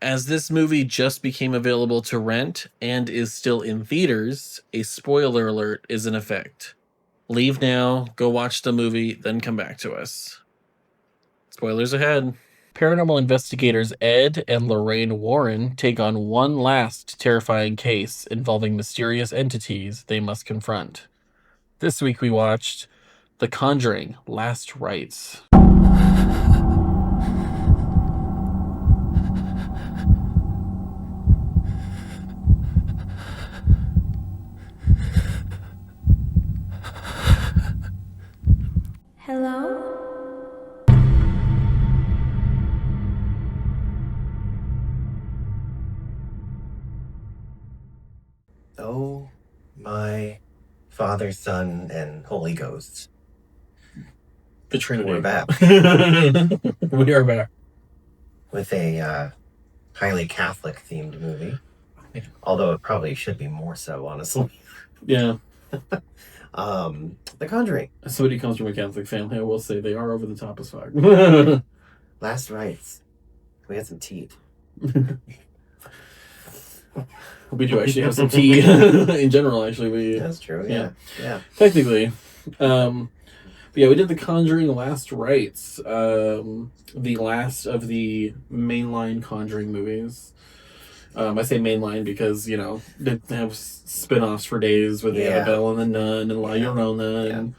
As this movie just became available to rent and is still in theaters, a spoiler alert is in effect. Leave now, go watch the movie, then come back to us. Spoilers ahead. Paranormal investigators Ed and Lorraine Warren take on one last terrifying case involving mysterious entities they must confront. This week we watched The Conjuring Last Rites. Hello? Oh, my Father, Son, and Holy Ghost. The Trinity. We're back. We are back. With a highly Catholic-themed movie. Yeah. Although it probably should be more so, honestly. Yeah. The Conjuring. As somebody who comes from a Catholic family, I will say they are over the top as fuck. Last Rites. We had some teeth. We do actually have some tea in general, actually. That's true, yeah. Technically. But yeah, we did The Conjuring Last Rites. The last of the mainline Conjuring movies. I say mainline because, you know, they have spin-offs for days with Annabelle and the Nun and La Llorona and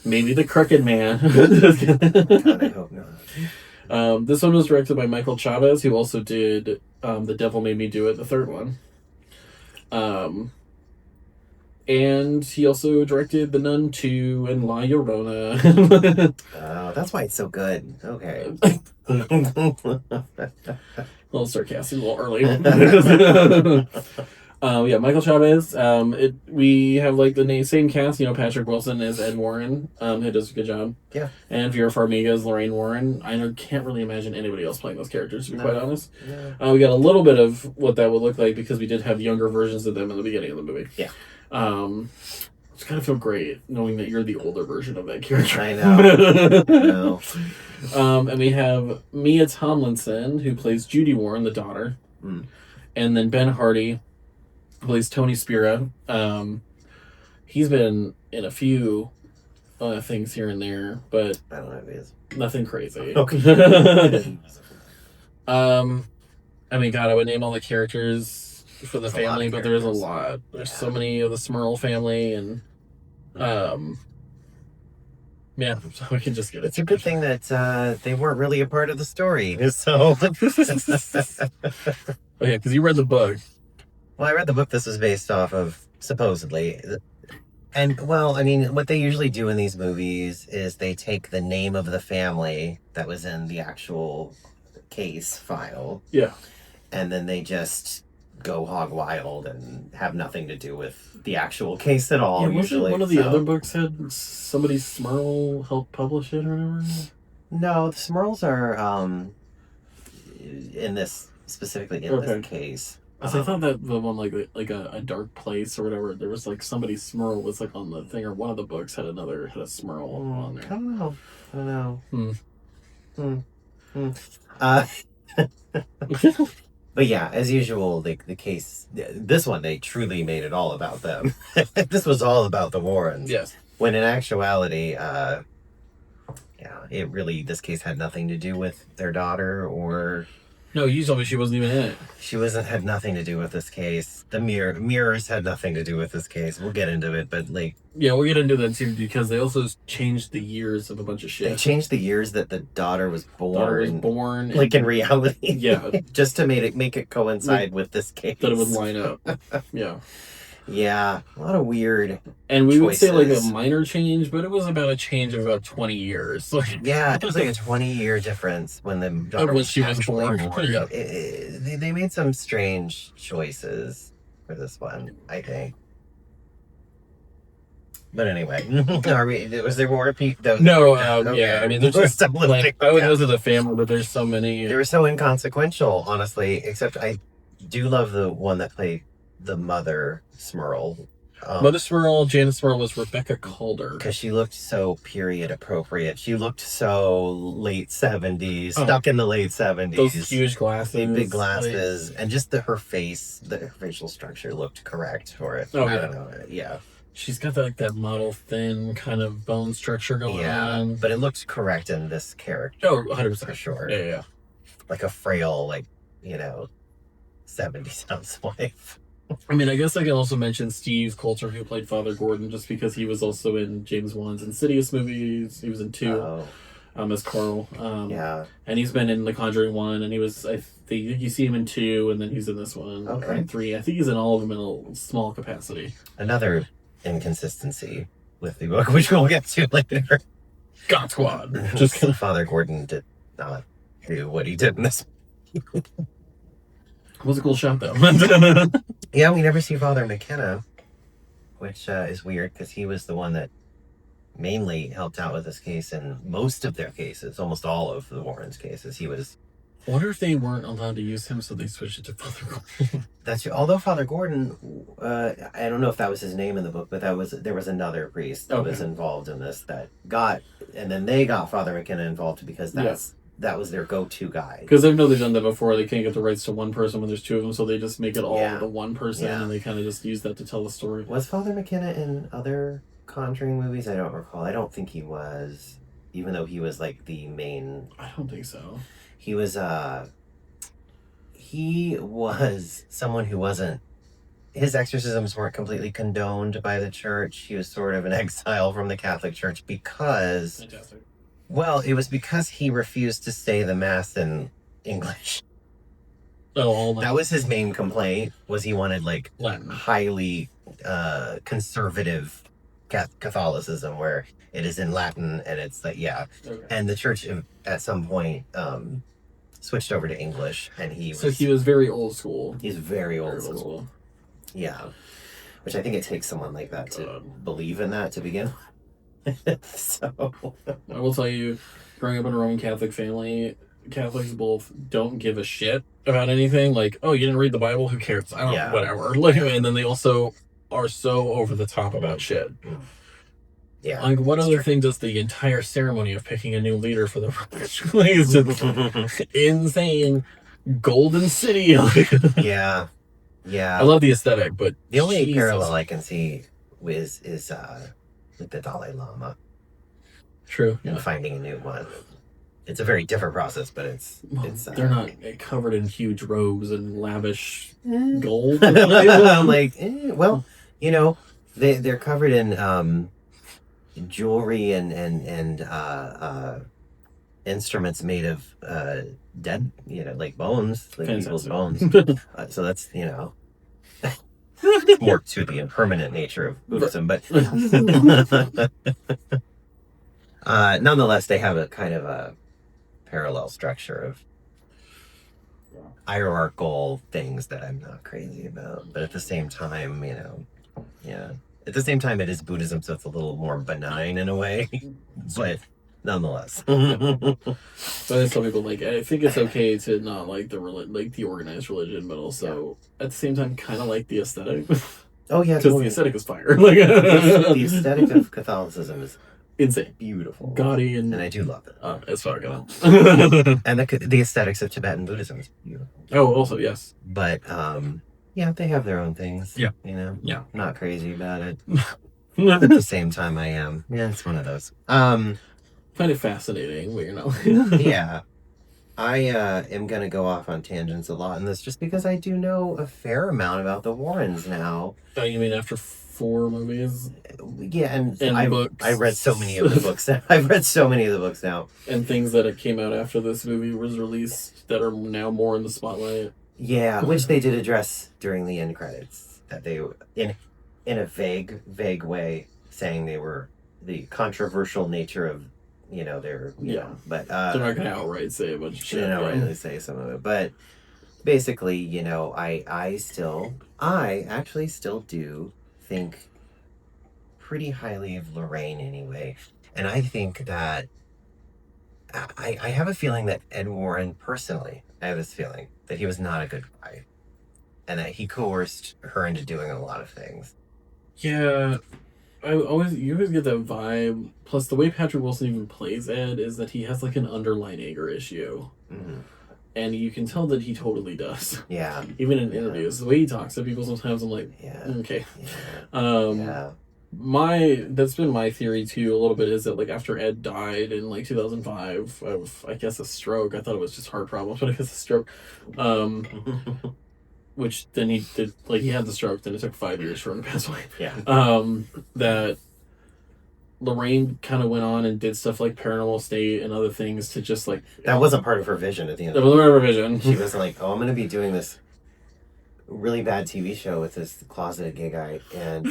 maybe the Crooked Man. God, I hope not. This one was directed by Michael Chaves, who also did The Devil Made Me Do It, the third one. And he also directed The Nun 2 and La Llorona. Oh, that's why it's so good. Okay. A little sarcastic, a little early. Yeah, Michael Chaves. We have like the same cast. You know, Patrick Wilson as Ed Warren, who does a good job. Yeah. And Vera Farmiga as Lorraine Warren. Can't really imagine anybody else playing those characters, to be quite honest. No. We got a little bit of what that would look like because we did have younger versions of them in the beginning of the movie. Yeah. It's kind of feel great knowing that you're the older version of that character. I know. And we have Mia Tomlinson, who plays Judy Warren, the daughter. And then Ben Hardy, who plays Tony Spira. He's been in a few things here and there, but I don't know who he is. nothing crazy. Okay. I mean, God, I would name all the characters for the family, but there's a lot. There's so many of the Smurl family, and yeah, so we can just get it. It's a good thing that they weren't really a part of the story. So, oh yeah, because you read the book. Well, I read the book this was based off of, supposedly. And, well, I mean, what they usually do in these movies is they take the name of the family that was in the actual case file. Yeah. And then they just go hog wild and have nothing to do with the actual case at all. Yeah, usually. One of the other books had somebody Smurl help publish it or whatever? No, the Smurls are in this, specifically in this case. I thought that the one like a dark place or whatever, there was like somebody Smurl was like on the thing, or one of the books had a Smurl on there. I don't know. But yeah, as usual, the case, this one, they truly made it all about them. This was all about the Warrens. Yes. When in actuality, this case had nothing to do with their daughter or... No, you told me she wasn't even in it. She had nothing to do with this case. The mirrors had nothing to do with this case. We'll get into it, but like... Yeah, we'll get into that too, because they also changed the years of a bunch of shit. They changed the years that the daughter was born. Like in reality. Yeah. Just to make it coincide with this case. That it would line up. Yeah. Yeah, a lot of weird And we choices. would say like a minor change, but it was about a change of about 20 years. Yeah, it was like a 20-year difference when the daughter when she was born. Yeah. They made some strange choices for this one, I think. But anyway, was there more people? No, yeah, I mean, there's just like, those are the family, but there's so many. They were so inconsequential, honestly, except I do love the one that played the mother, Smurl. Mother Smurl, Janice Smurl was Rebecca Calder. Because she looked so period appropriate. She looked so late 70s, stuck in the late 70s. Those huge glasses. Big glasses. And just her face, her facial structure looked correct for it. Oh, I yeah. don't know. Yeah. She's got that model thin kind of bone structure going on. But it looked correct in this character. Oh, 100%. For sure. Yeah. Like a frail, 70s wife. I mean, I guess I can also mention Steve Coulter, who played Father Gordon, just because he was also in James Wan's Insidious movies. He was in 2 as Carl. And he's been in The Conjuring 1, and he was, I think you see him in 2, and then he's in this one. Okay. Or in 3. I think he's in all of them in a small capacity. Another inconsistency with the book, which we'll get to later. God Squad. Just Father Gordon did not do what he did in this. It was a cool shot, though. Yeah, we never see Father McKenna, which is weird because he was the one that mainly helped out with this case in most of their cases, almost all of the Warrens' cases. He was. I wonder if they weren't allowed to use him, so they switched it to Father Gordon. That's true. Although Father Gordon, I don't know if that was his name in the book, but there was another priest that was involved in this and then they got Father McKenna involved because that was their go-to guy. Because I know they've done that before. They can't get the rights to one person when there's 2 of them, so they just make it all to one person, and they kind of just use that to tell the story. Was Father McKenna in other Conjuring movies? I don't recall. I don't think he was, even though he was the main. I don't think so. He was someone who wasn't. His exorcisms weren't completely condoned by the church. He was sort of an exile from the Catholic Church because. Fantastic. Well, it was because he refused to say the Mass in English. Oh, that was his main complaint, was he wanted, Latin. Highly conservative Catholicism, where it is in Latin, and it's Okay. And the church, at some point, switched over to English, and he was... So he was very old school. He's very old school. Yeah. Which I think it takes someone like that to believe in that to begin with. So I will tell you, growing up in a Roman Catholic family, Catholics both don't give a shit about anything. You didn't read the Bible? Who cares? I don't know, whatever. And then they also are so over the top about shit. Yeah. What other thing does the entire ceremony of picking a new leader for the is just insane. Golden City. Yeah. I love the aesthetic, but the only parallel I can see is with the Dalai Lama. True. And finding a new one. It's a very different process, but it's they're not covered in huge robes and lavish gold. Well, they're covered in jewelry and instruments made of dead, bones, people's bones. So that's more to the impermanent nature of Buddhism, but nonetheless, they have a kind of a parallel structure of hierarchical things that I'm not crazy about. But at the same time, at the same time, it is Buddhism, so it's a little more benign in a way. But nonetheless, so I tell people I think it's okay to not like the organized religion, but also at the same time kind of like the aesthetic. Oh yeah, because the aesthetic is fire. The aesthetic of Catholicism is insane, beautiful, gaudy, and I do love it. It's fucking. And the aesthetics of Tibetan Buddhism is beautiful. Oh, also yes, but they have their own things. Yeah, I'm not crazy about it. At the same time, I am. Yeah, it's one of those. Find it fascinating, but you're not. Yeah. I am going to go off on tangents a lot in this just because I do know a fair amount about the Warrens now. Oh, you mean after 4 movies? Yeah, and books. I read so many of the books. I've read so many of the books now. And things that came out after this movie was released that are now more in the spotlight. Yeah, which they did address during the end credits. That they, in a vague way, saying they were the controversial nature of their, but they're not gonna outright say a bunch of shit. They don't outright say some of it, but basically, I actually still do think pretty highly of Lorraine anyway, and I think that I have a feeling that Ed Warren personally, I have this feeling that he was not a good guy, and that he coerced her into doing a lot of things. Yeah, you always get that vibe. Plus, the way Patrick Wilson even plays Ed is that he has like an underlying anger issue, and you can tell that he totally does. Yeah. Even in interviews, the way he talks to people, sometimes I'm like, okay. That's been my theory too a little bit, is that like after Ed died in like 2005 of, I guess, a stroke. I thought it was just heart problems, but I guess a stroke. Which then he did, like, he had the stroke, then it took 5 years for him to pass away. Yeah. That Lorraine kind of went on and did stuff like Paranormal State and other things to just like... That wasn't part of her vision at the end. That wasn't part of her vision. She was like, oh, I'm going to be doing this really bad TV show with this closeted gay guy, and...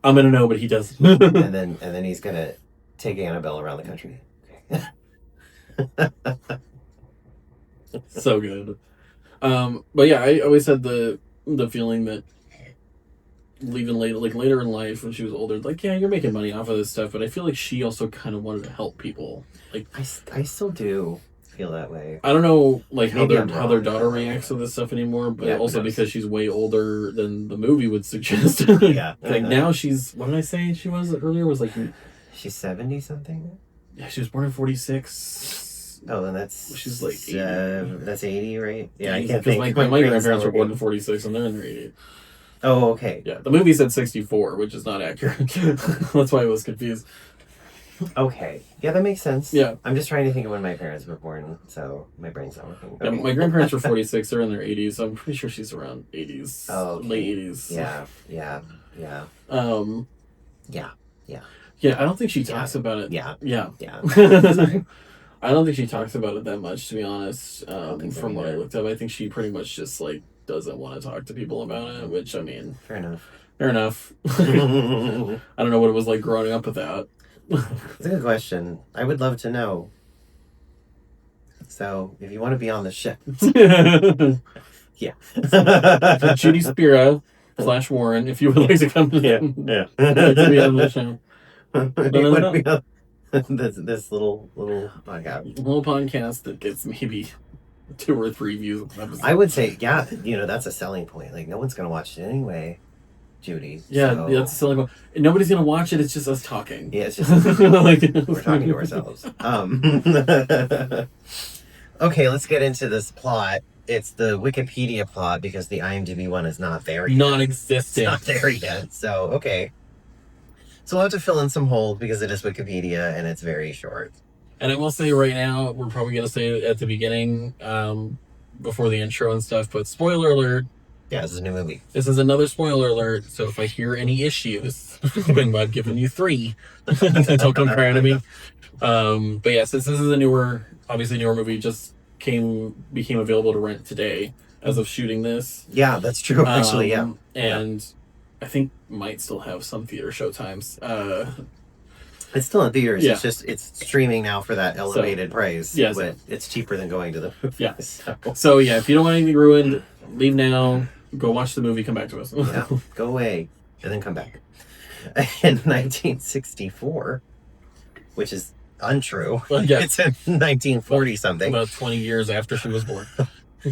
I'm going to know, but he doesn't. and then he's going to take Annabelle around the country. So good. But yeah, I always had the feeling that even later in life when she was older, like, yeah, you're making money off of this stuff, but I feel like she also kind of wanted to help people. Like, I still do feel that way. I don't know, like, how Maybe their daughter reacts to this stuff anymore, but Yeah, also because she's way older than the movie would suggest. Yeah. Like, now she's, what did I say she was earlier? Was like, she's 70 something. yeah, she was born in 46. Oh, then that's... She's like 80. That's 80, right? Yeah, I can't Because think. my grandparents were born in 46 and they're in their 80s. Oh, okay. Yeah, the movie said 64, which is not accurate. That's why I was confused. Okay. Yeah, that makes sense. Yeah. I'm just trying to think of when my parents were born, so my brain's not working. Okay. Yeah, my grandparents were 46, they're in their 80s, so I'm pretty sure she's around 80s. Oh, okay. Late 80s. Yeah. Yeah, Yeah. I don't think she talks about it. Yeah. I don't think she talks about it that much, to be honest. think so From what I either. looked up, I think she pretty much just like doesn't want to talk to people about it, which, I mean, Fair enough. I don't know what it was like growing up with that. It's a good question. I would love to know. So, if you want to be on the show. Yeah. Judy Spira / Warren, if you would like to come to Yeah. to be on the show. If you want to be on this little podcast. Little podcast that gets maybe 2 or 3 views an episode. I would say, yeah, that's a selling point. Like, no one's going to watch it anyway, Judy. Yeah, so... that's a selling point. And nobody's going to watch it, it's just us talking. Yeah, it's just like, we're talking to ourselves. Okay, let's get into this plot. It's the Wikipedia plot because the IMDb one is not there yet. Non-existent. It's not there yet. So, okay. So we'll have to fill in some holes because it is Wikipedia and it's very short. And I will say right now, we're probably going to say it at the beginning, before the intro and stuff, but spoiler alert. Yeah, this is a new movie. This is another spoiler alert, so if I hear any issues, I've given you 3. Don't come crying to me. But yeah, since this is a newer movie, just became available to rent today as of shooting this. Yeah, that's true, actually, yeah. And I think might still have some theater showtimes. It's still in theaters. Yeah. It's streaming now for that elevated price. Yes. But it's cheaper than going to the movie. Yeah. So yeah, if you don't want anything ruined, leave now. Go watch the movie. Come back to us. Yeah. Go away and then come back. In 1964, which is untrue. Well, yeah. It's in 1940 something. About 20 years after she was born.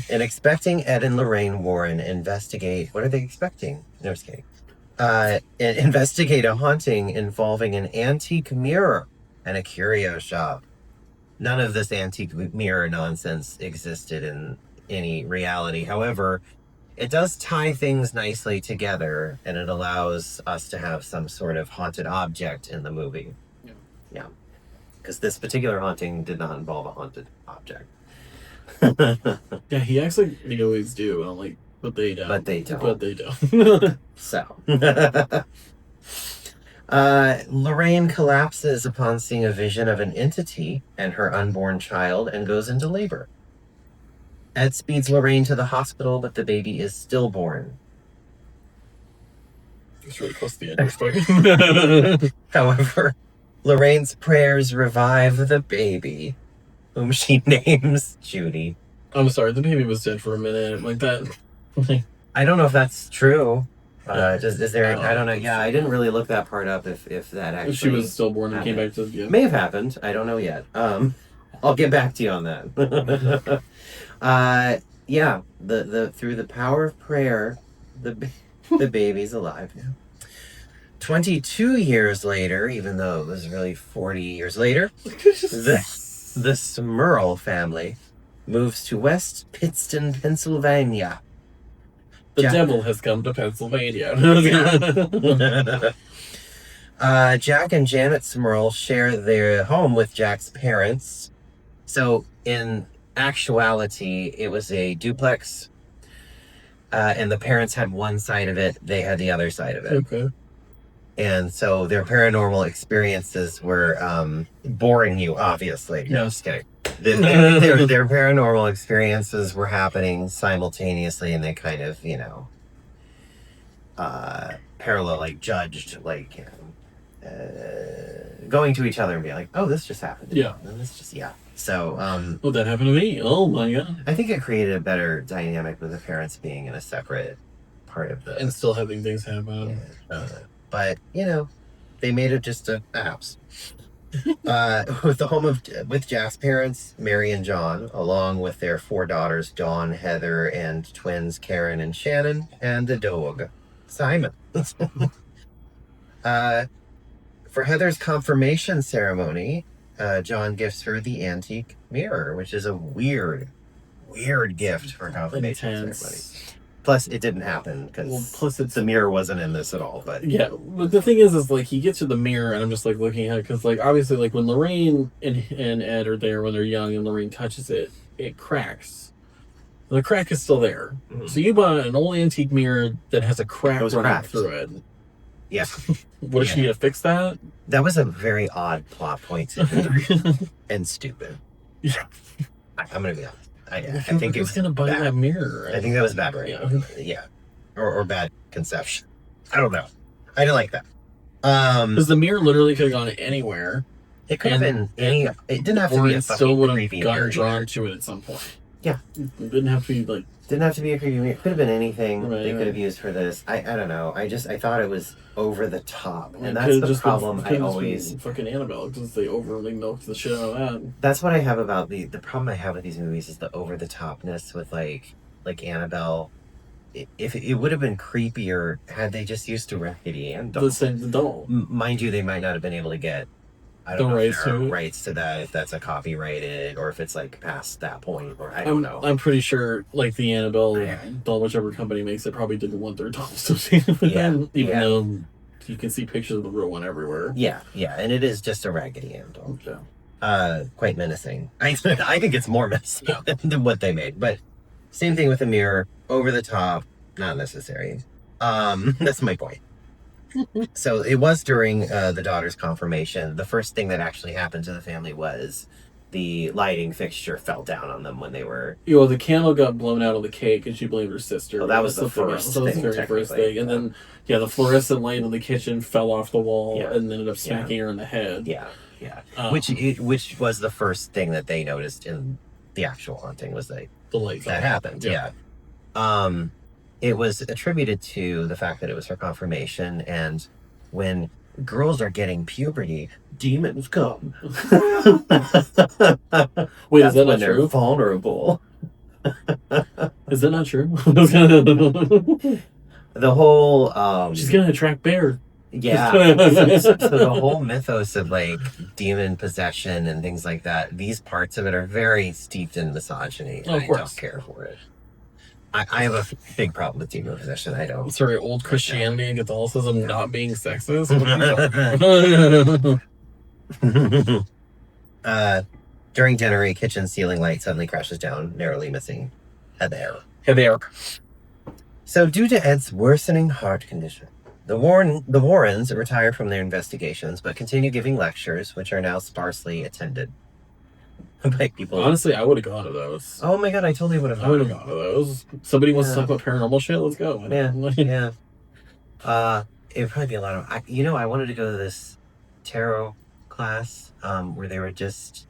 And expecting Ed and Lorraine Warren investigate. What are they expecting? No, just kidding. Investigate a haunting involving an antique mirror and a curio shop. None of this antique mirror nonsense existed in any reality. However, it does tie things nicely together, and it allows us to have some sort of haunted object in the movie. Yeah. Because this particular haunting did not involve a haunted object. Yeah, he acts like they always do. And I'm like, but they don't. But they don't. But they don't. So, Lorraine collapses upon seeing a vision of an entity and her unborn child and goes into labor. Ed speeds Lorraine to the hospital, but the baby is stillborn. It's really close to the end. However, Lorraine's prayers revive the baby, whom she names Judy. I'm sorry, the baby was dead for a minute. Like that. I don't know if that's true. Is there? Oh. I don't know. Yeah, I didn't really look that part up. If that actually, She was stillborn and came back to. Yeah. may have happened. I don't know yet. I'll get back to you on that. Yeah. The through the power of prayer, the The baby's alive now. 22 years later, even though it was really 40 years later, the Smurl family moves to West Pittston, Pennsylvania. The devil has come to Pennsylvania. Jack and Janet Smurl share their home with Jack's parents. So, in actuality, it was a duplex, and the parents had one side of it, they had the other side of it. Okay. And so their paranormal experiences were boring you, obviously. No, just kidding. Their paranormal experiences were happening simultaneously, and they kind of, parallel, like judged, like going to each other and being like, "Oh, this just happened." Yeah. And this just So, well, that happened to me. Oh my god. I think it created a better dynamic with the parents being in a separate part of the and still having things happen. But they made it just a house. With the home with Jack's parents, Mary and John, along with their 4 daughters, Dawn, Heather, and twins Karen and Shannon, and the dog, Simon. For Heather's confirmation ceremony, John gifts her the antique mirror, which is a weird gift for confirmation ceremony. Plus, it didn't happen because the mirror wasn't in this at all. But yeah, but the thing is like he gets to the mirror, and I'm just like looking at it because like obviously like when Lorraine and Ed are there when they're young, and Lorraine touches it, it cracks. The crack is still there. Mm-hmm. So you bought an old antique mirror that has a crack running through it. Yeah. What is she gonna fix that? That was a very odd plot point and stupid. Yeah. I'm gonna be honest. I think it was gonna buy that mirror. Right? I think that was bad, right? Yeah. Or bad conception. I don't know. I didn't like that. Because the mirror literally could have gone anywhere. It could have been any. It didn't have to be a still would have creepy gotten mirror drawn to it at some point. Yeah. It didn't have to be like. Didn't have to be a creepy mirror. It could have been anything they could have used for this. I don't know. I thought it was over the top, and that's the problem. I always fucking Annabelle because they overly milked the shit out of that. That's what I have about the problem I have with these movies is the over the topness with like Annabelle. If it would have been creepier had they just used a Raggedy Ann doll. The doll. Mind you, they might not have been able to get. I don't know if there are rights to that, if that's a copyrighted, or if it's like past that point, or I don't know. I'm pretty sure, like the Annabelle doll, whichever company makes it, probably didn't want their dolls associated with them, even though you can see pictures of the real one everywhere. Yeah, and it is just a Raggedy Ann doll. Okay. Quite menacing. I think it's more menacing than what they made, but same thing with the mirror, over the top, not necessary. That's my point. So it was during the daughter's confirmation. The first thing that actually happened to the family was the lighting fixture fell down on them when they were. Well, the candle got blown out of the cake, and she blamed her sister. Oh, that was the first thing. That was the very first thing. And then, the fluorescent light in the kitchen fell off the wall and ended up smacking her in the head. Yeah. Which was the first thing that they noticed in the actual haunting was the light that happened. Yeah. It was attributed to the fact that it was her confirmation, and when girls are getting puberty, demons come. Wait, is that not true? They're vulnerable. Is that not true? The whole she's gonna attract bears. Yeah. So the whole mythos of like demon possession and things like that, these parts of it are very steeped in misogyny. And I don't care for it. I have a big problem with demon possession. I don't. Sorry, old Christianity and Catholicism not being sexist? During dinner, a kitchen ceiling light suddenly crashes down, narrowly missing Heather. So due to Ed's worsening heart condition, the Warrens retire from their investigations, but continue giving lectures, which are now sparsely attended by people. Honestly, I would have gone to those. Oh my god, I totally would have. I would have gone to those. Somebody wants to talk about paranormal shit. Let's go. Yeah. It would probably be a lot of. I wanted to go to this tarot class where they were just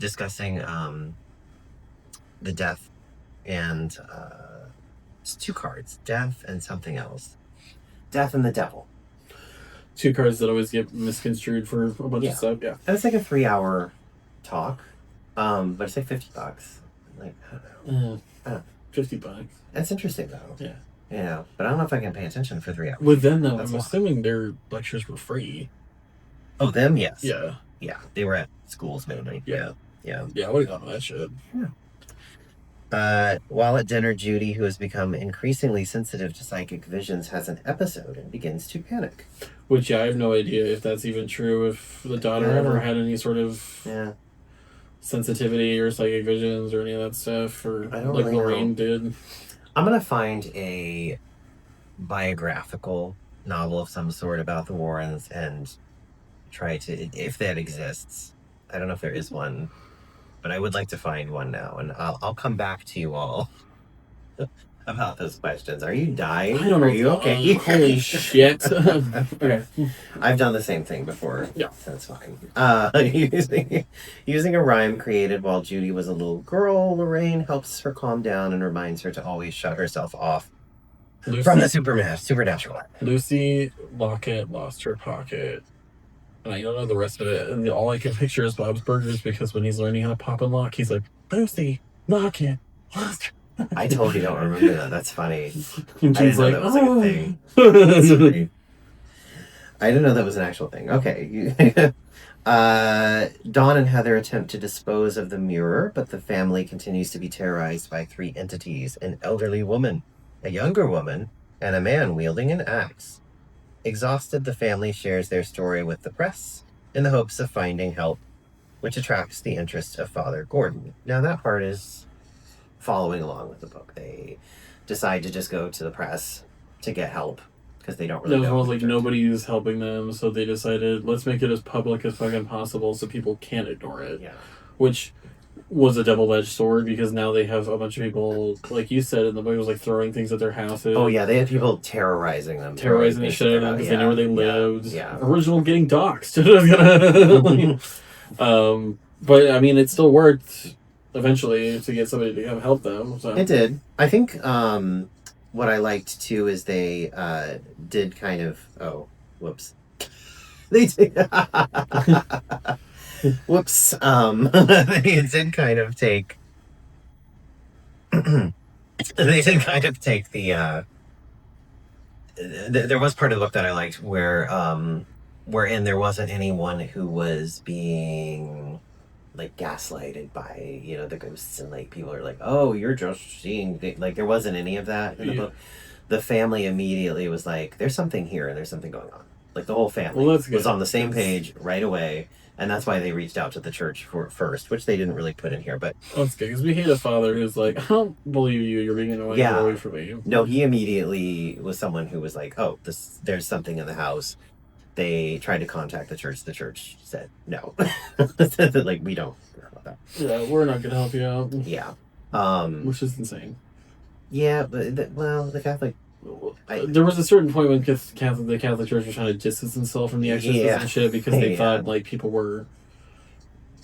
discussing the death and it's 2 cards, death and something else. Death and the devil. 2 cards that always get misconstrued for a bunch of stuff. Yeah. And it's like a 3-hour talk, but it's like $50. Like, I don't know. $50. That's interesting though. Yeah. Yeah, but I don't know if I can pay attention for 3 hours. With them, though, That's I'm a lot. assuming their lectures were free. Oh, them? Yes. Yeah. Yeah, they were at schools mainly. Yeah. Yeah. Yeah, I would have gone to that shit. While at dinner, Judy, who has become increasingly sensitive to psychic visions, has an episode and begins to panic. Which, yeah, I have no idea if that's even true, if the daughter ever had any sort of sensitivity or psychic visions or any of that stuff, or I don't like really Lorraine know. did. I'm going to find a biographical novel of some sort about the Warrens and try to, if that exists. I don't know if there is one, but I would like to find one now, and I'll come back to you all about those questions. Are you dying? I don't know. Are you okay? Holy shit. Okay. I've done the same thing before. Yeah. That's fine. Using a rhyme created while Judy was a little girl, Lorraine helps her calm down and reminds her to always shut herself off from the supernatural. Lucy Lockett lost her pocket. And I don't know the rest of it. And all I can picture is Bob's Burgers, because when he's learning how to pop and lock, he's like, Lucy Lockett lost her. I totally don't remember that. That's funny. And she's like, that was like a thing. That's funny. I didn't know that was an actual thing. Okay. Dawn and Heather attempt to dispose of the mirror, but the family continues to be terrorized by 3 entities: an elderly woman, a younger woman, and a man wielding an axe. Exhausted, the family shares their story with the press in the hopes of finding help, which attracts the interest of Father Gordon. Now, that part is following along with the book. They decide to just go to the press to get help because they don't really know. It was like nobody's helping them, so they decided, let's make it as public as fucking possible so people can't ignore it. Yeah. Which was a double-edged sword, because now they have a bunch of people, like you said in the book, it was like throwing things at their houses. Oh yeah, they had people terrorizing them. Terrorizing the shit out of them because they knew where they lived. Yeah. Original getting doxxed. But I mean, it still worked eventually to get somebody to come help them. So. It did. I think what I liked too is they did kind of. Oh, whoops. They did. Whoops. They did kind of take. They did kind of take the. There was part of the book that I liked where, wherein there wasn't anyone who was being like gaslighted by the ghosts, and like people are like, oh, you're just seeing like there wasn't any of that in the book. The family immediately was like, there's something here and there's something going on. Like the whole family was on the same page right away. And that's why they reached out to the church first, which they didn't really put in here. But that's good, because we hate a father who's like, I don't believe you. You're being annoying. Get away from me. No, he immediately was someone who was like, oh, there's something in the house. They tried to contact the church. The church said no. Like, we don't care about that. Yeah, we're not going to help you out. Yeah. Which is insane. Yeah, but the Catholic... there was a certain point when the Catholic Church was trying to distance themselves from the exorcists and shit, because they thought like people were,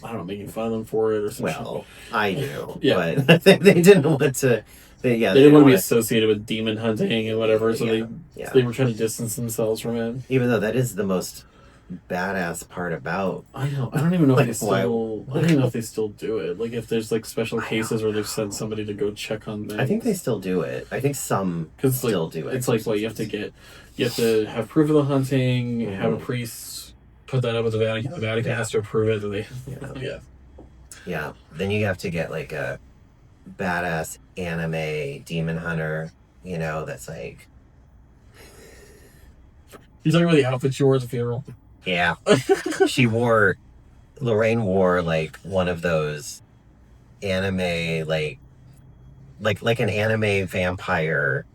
I don't know, making fun of them for it or something. Well, I do. Yeah. But they didn't want to... They didn't want to be associated with demon hunting and whatever, so they were trying to distance themselves from it. Even though that is the most badass part about... I know. I don't even know if they still... I don't even know if they still do it. Like, if there's like special cases where they've sent somebody to go check on them. I think they still do it. I think some still do it. It's like, what, you have to have proof of the hunting, have a priest put that up with the Vatican. The Vatican has to approve it. Yeah. Then you have to get like a badass anime demon hunter, that's like... You talking about the outfit she wore at the funeral? Yeah. Lorraine wore like one of those anime, like an anime vampire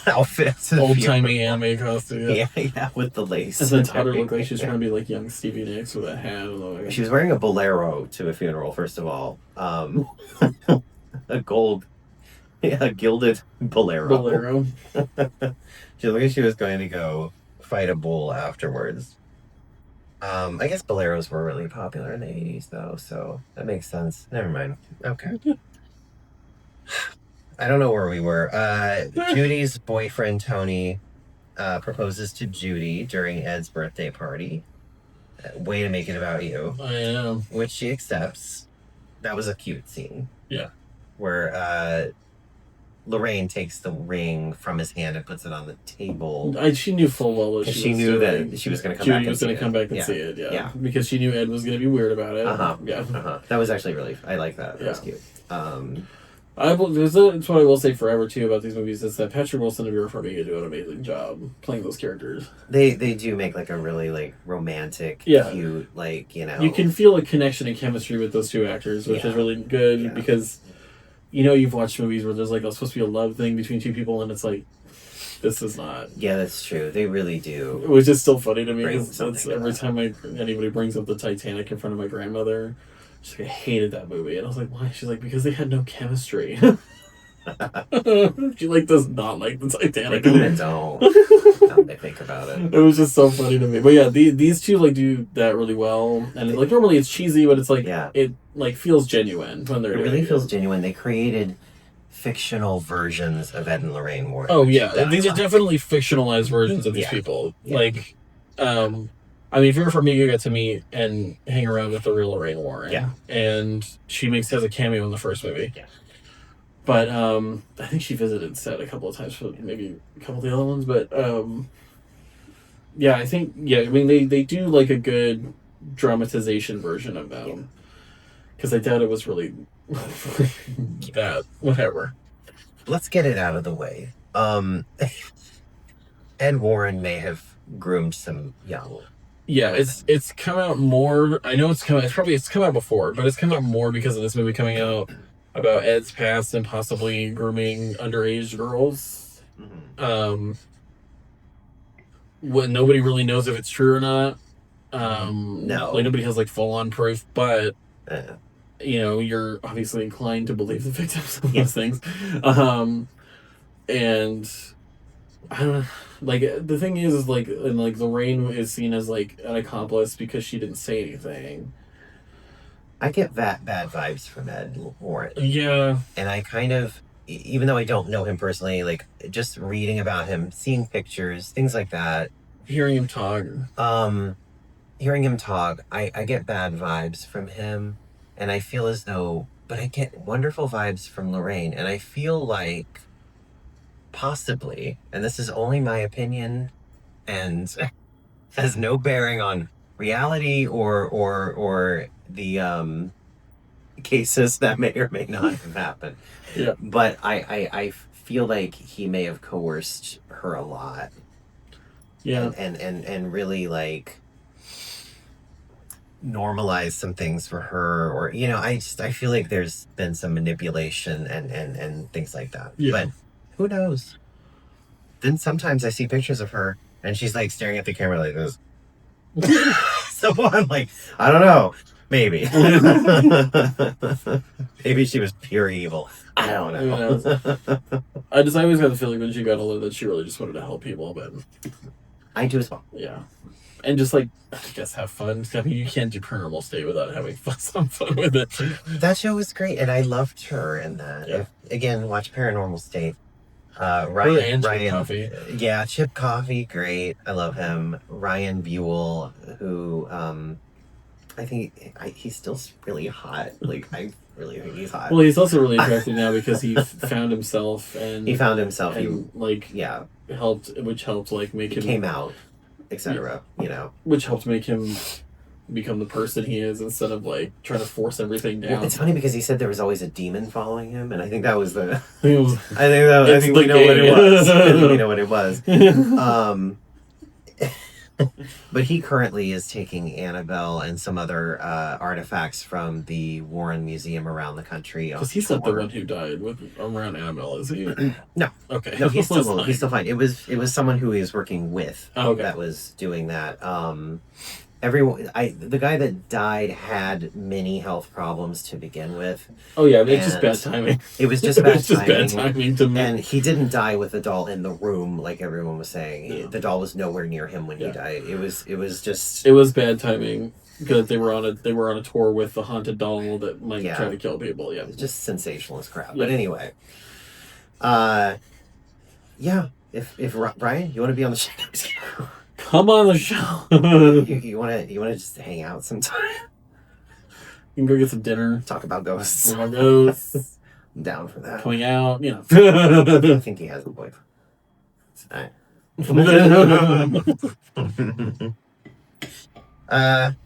outfits. Old-timey anime costume. Yeah, with the lace. And then Tyler looked like she was trying to be like young Stevie Nicks with a hat. She was wearing a bolero to a funeral, first of all. A gilded bolero. She looked like she was going to go fight a bull afterwards. I guess boleros were really popular in the 80s, though, so that makes sense. Never mind. Okay. I don't know where we were. Judy's boyfriend, Tony, proposes to Judy during Ed's birthday party. Way to make it about you. I am. Which she accepts. That was a cute scene. Yeah. Where Lorraine takes the ring from his hand and puts it on the table. She knew full well what she knew that she was going to come back. Judy was going to come back and see it. Yeah, because she knew Ed was going to be weird about it. That was actually really. I like that. That was cute. It's what I will say forever too about these movies is that Patrick Wilson and Vera Farmiga do an amazing job playing those characters. They do make like a really like romantic, cute, like, you know. You can feel a connection and chemistry with those two actors, which is really good because, you know, you've watched movies where there's like supposed to be a love thing between two people and it's like, this is not. Yeah, that's true. They really do. It was just still funny to me because every time anybody brings up the Titanic in front of my grandmother, she's like, I hated that movie. And I was like, why? She's like, because they had no chemistry. She like does not like the Titanic. I don't. Now that I think about it. It was just so funny to me. But yeah, these two like do that really well. And like normally it's cheesy, but it's like it like feels genuine when they're doing it. It really feels genuine. They created fictional versions of Ed and Lorraine Warren. Oh yeah. These are definitely fictionalized versions of these people. Yeah. Like I mean, Vera Farmiga got to meet and hang around with the real Lorraine Warren. Yeah. And she has a cameo in the first movie. Yeah. But I think she visited set a couple of times for maybe a couple of the other ones. But yeah, I think, I mean, they do like a good dramatization version of them. Because I doubt it was really that, whatever. Let's get it out of the way. Ed Warren may have groomed some young. Yeah, it's come out more. I know it's come out before, but it's come out more because of this movie coming out about Ed's past and possibly grooming underage girls. Mm-hmm. What nobody really knows if it's true or not. No, like nobody has like full on proof, but you know, you're obviously inclined to believe the victims of those things. And I don't know. Like, the thing is like, and like, Lorraine is seen as like an accomplice because she didn't say anything. I get bad vibes from Ed Warren. Yeah. And I kind of, even though I don't know him personally, like, just reading about him, seeing pictures, things like that. Hearing him talk. I get bad vibes from him. And I feel as though, but I get wonderful vibes from Lorraine. And I feel like, possibly, and this is only my opinion and has no bearing on reality or the cases that may or may not have happened. Yeah. But I feel like he may have coerced her a lot. Yeah. And really like normalize some things for her, or, you know, I feel like there's been some manipulation and things like that. Yeah. But who knows? Then sometimes I see pictures of her and she's like staring at the camera like this. So I'm like, I don't know. Maybe. Maybe she was pure evil. I don't know. I always got the feeling when she got older that she really just wanted to help people, but I do as well. Yeah. And just like, I guess have fun. I mean, you can't do Paranormal State without having some fun with it. That show was great, and I loved her in that. Yeah. Again, watch Paranormal State. Ryan Chip Coffey. Yeah, Chip Coffey, great. I love him. Ryan Buell, who I think he's still really hot. Like, I really think he's hot. Well, he's also really attractive now because he found himself and he found himself. And, which helped like make him came out, etc. You know, which helped make him become the person he is instead of like trying to force everything down. Well, it's funny because he said there was always a demon following him, and I think that was the. I think we know what it was. I think we know what it was. But he currently is taking Annabelle and some other artifacts from the Warren Museum around the country. Because he's not the one who died around Annabelle, is he? No. Okay. No, he's still fine. It was someone who he was working with that was doing that. The guy that died had many health problems to begin with. Oh yeah, it's just bad timing. It was just bad timing. Bad timing to me. And he didn't die with the doll in the room like everyone was saying. The doll was nowhere near him when he died. It was bad timing because they were on a tour with the haunted doll that might try to kill people. Yeah, it's just sensationalist crap. Yeah. But anyway, if Brian, you want to be on the show? Come on the show. you want to just hang out sometime? You can go get some dinner. Talk about ghosts. down for that. Coming out, I think he has a boyfriend.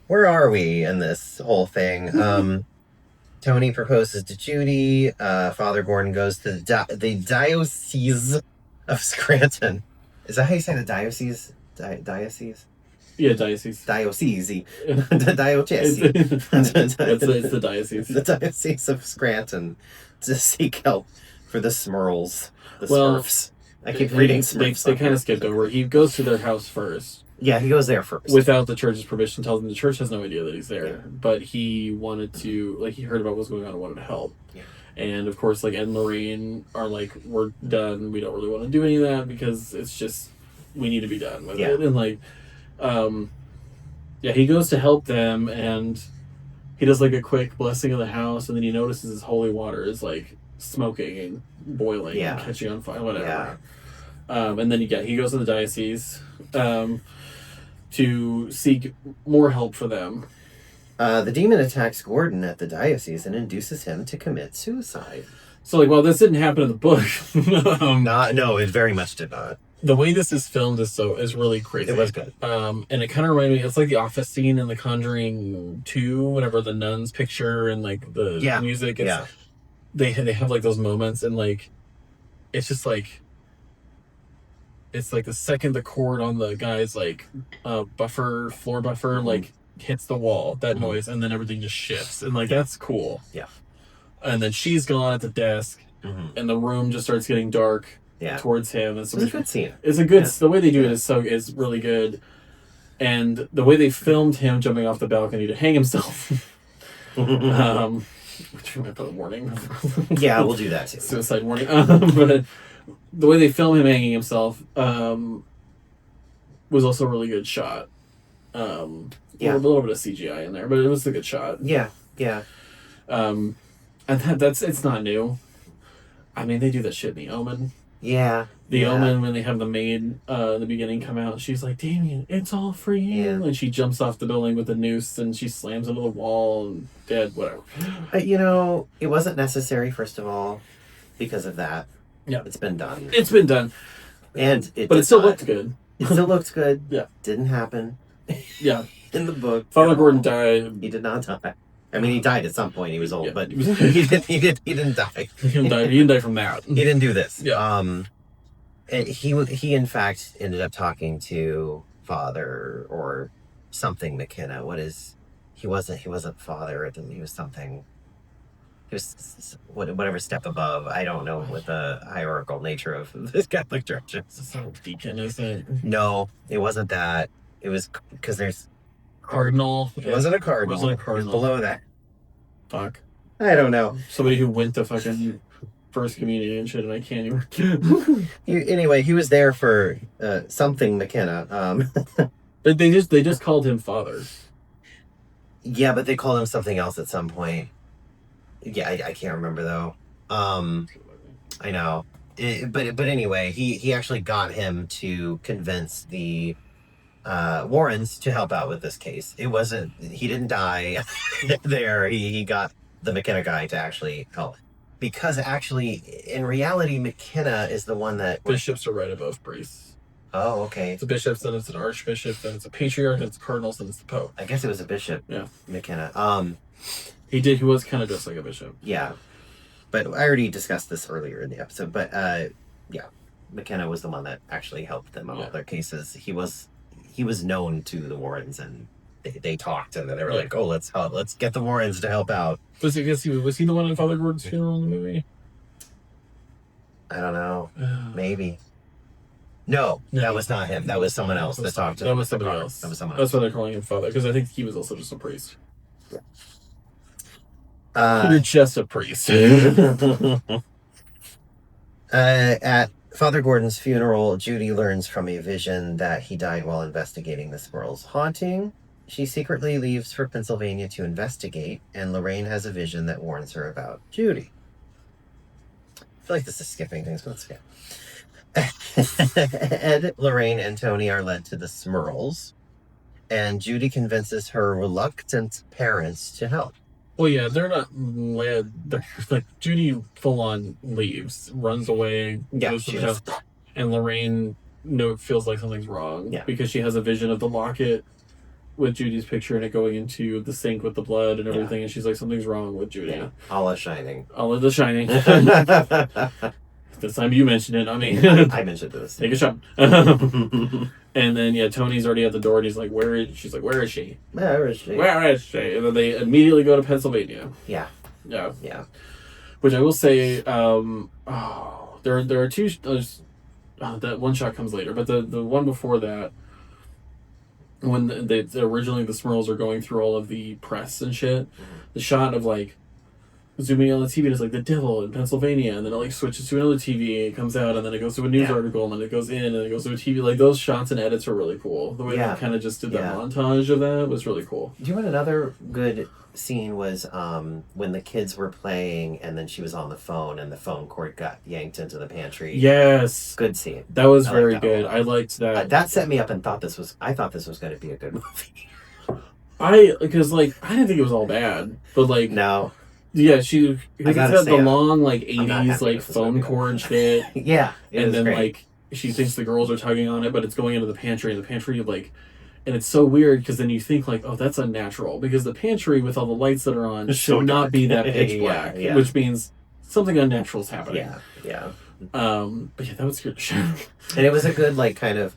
Where are we in this whole thing? Tony proposes to Judy. Father Gordon goes to the Diocese of Scranton. Is that how you say the diocese? Diocese? Yeah, diocese. Diocese. The diocese. It's the diocese. The Diocese of Scranton to seek help for the Smurls. The Well, Smurfs. I keep reading Smurfs. They kind of skipped over. He goes to their house first. Yeah, he goes there first. Without the church's permission, tells them the church has no idea that he's there. Yeah. But he wanted to, like, he heard about what's going on and wanted to help. Yeah. And, of course, like, Ed and Lorraine are like, we're done. We don't really want to do any of that because it's just, we need to be done with it. And, like, he goes to help them, and he does, like, a quick blessing of the house, and then he notices his holy water is, like, smoking and boiling and catching on fire, whatever. Yeah. And then, he goes to the diocese to seek more help for them. The demon attacks Gordon at the diocese and induces him to commit suicide. So, like, while this didn't happen in the book, no, it very much did not. The way this is filmed is really crazy. It was good. And it kind of reminded me, it's like the office scene in the Conjuring 2, whenever the nuns picture and, like, the music. They have, like, those moments, and, like, it's just, like, it's like the second the cord on the guy's, like, floor buffer, like, hits the wall, that noise, and then everything just shifts. And, like, that's cool. Yeah. And then she's gone at the desk, and the room just starts getting dark. Towards him. It's a good scene. It's a good. The way they do it is really good, and the way they filmed him jumping off the balcony to hang himself. Which we might put a warning. Yeah, we'll do that too. Suicide warning. But the way they film him hanging himself was also a really good shot. A little bit of CGI in there, but it was a good shot. Yeah. And it's not new. I mean, they do that shit in The Omen. Yeah. The Omen, when they have the maid in the beginning come out, she's like, Damien, it's all for you. Yeah. And she jumps off the building with a noose and she slams into the wall and dead, whatever. It wasn't necessary, first of all, because of that. Yeah. It's been done. And it still looked good. It still looks good. Yeah. Didn't happen. Yeah. In the book. Father Gordon died. He did not die. I mean, he died at some point. He was old, but he didn't die. He didn't die from that. He didn't do this. Yeah. He in fact ended up talking to Father or something McKenna. He wasn't Father. He was something. He was whatever step above. I don't know what the hierarchical nature of this Catholic Church is. It's not a deacon, is it? No, it wasn't that. It was because there's Cardinal. It wasn't a cardinal. It wasn't a cardinal. It was below that. Fuck. I don't know. Somebody who went to fucking First Communion and shit, and I can't even. Anyway, he was there for something McKenna. They just called him Father. Yeah, but they called him something else at some point. Yeah, I can't remember though. I know. But anyway, he actually got him to convince the Warrens to help out with this case. He didn't die there. He got the McKenna guy to actually help. Because actually, in reality, McKenna is the one that... Bishops are right above priests. Oh, okay. It's a bishop, then it's an archbishop, then it's a patriarch, then it's a cardinal, then it's the pope. I guess it was a bishop. Yeah. McKenna. He was kind of dressed like a bishop. Yeah. But I already discussed this earlier in the episode. But, McKenna was the one that actually helped them on all their cases. He was known to the Warrens, and they talked, and then they were like, "Oh, let's get the Warrens to help out." Was he the one in Father Gordon's funeral in the movie? I don't know. Maybe. No, that was not him. That was someone else that talked to him. That was somebody else. That was someone else. That's why they're calling him Father, because I think he was also just a priest. You're just a priest. At Father Gordon's funeral, Judy learns from a vision that he died while investigating the Smurl's haunting. She secretly leaves for Pennsylvania to investigate, and Lorraine has a vision that warns her about Judy. I feel like this is skipping things, but let's skip. Ed, Lorraine, and Tony are led to the Smurls, and Judy convinces her reluctant parents to help. Well, yeah, they're not led. They're like Judy full on leaves, runs away, goes to the house, and Lorraine feels like something's wrong because she has a vision of the locket with Judy's picture in it going into the sink with the blood and everything, and she's like, something's wrong with Judy. Yeah. A la Shining. A la The Shining. This time you mentioned it, not me. I mentioned this. Take a shot. And then, yeah, Tony's already at the door, and he's like, she's like, where is she? Where is she? Where is she? And then they immediately go to Pennsylvania. Yeah. Yeah. Yeah. Which I will say, there are two, that one shot comes later, but the one before that, when originally the Smurls are going through all of the press and shit, the shot of, like, zooming on the TV, and it's like the devil in Pennsylvania, and then it like switches to another TV, and it comes out, and then it goes to a news article, and then it goes in, and it goes to a TV. Like, those shots and edits are really cool. The way they kind of just did that montage of that was really cool. Do you know what another good scene was? When the kids were playing, and then she was on the phone, and the phone cord got yanked into the pantry. Yes, good scene. That was very good. I liked that. That set me up, and I thought this was going to be a good movie. Because like I didn't think it was all bad, but like no. Yeah, because it's got the long, like, 80s, like, phone cord shit. Yeah. And then, great. Like, she thinks the girls are tugging on it, but it's going into the pantry, and the pantry, like... And it's so weird, because then you think, like, oh, that's unnatural. Because the pantry, with all the lights that are on, should not be that pitch black. Which means something unnatural is happening. Yeah. But yeah, that was good. And it was a good, like, kind of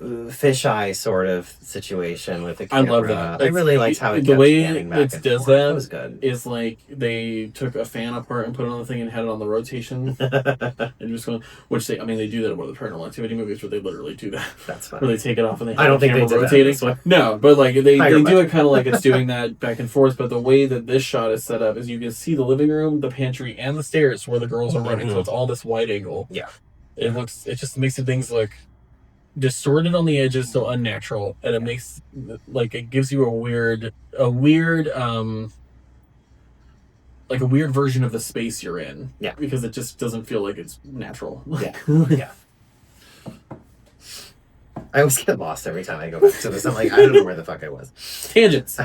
fisheye sort of situation with the camera. I love that. I really liked how it the way it does that was good. Is like they took a fan apart and put it on the thing and had it on the rotation and just going, they do that in one of the Paranormal Activity movies where they literally do that. That's funny. Where they take it off and they have I don't think they did rotating. That no, but like they do it kind of like it's doing that back and forth. But the way that this shot is set up is you can see the living room, the pantry, and the stairs where the girls are running. So it's all this wide angle. Yeah, it just makes things look distorted on the edges, so unnatural, and it makes it gives you a weird version of the space you're in. Yeah, because it just doesn't feel like it's natural. Yeah. I always get lost every time I go back to this. I'm like, I don't know where the fuck I was. Tangents.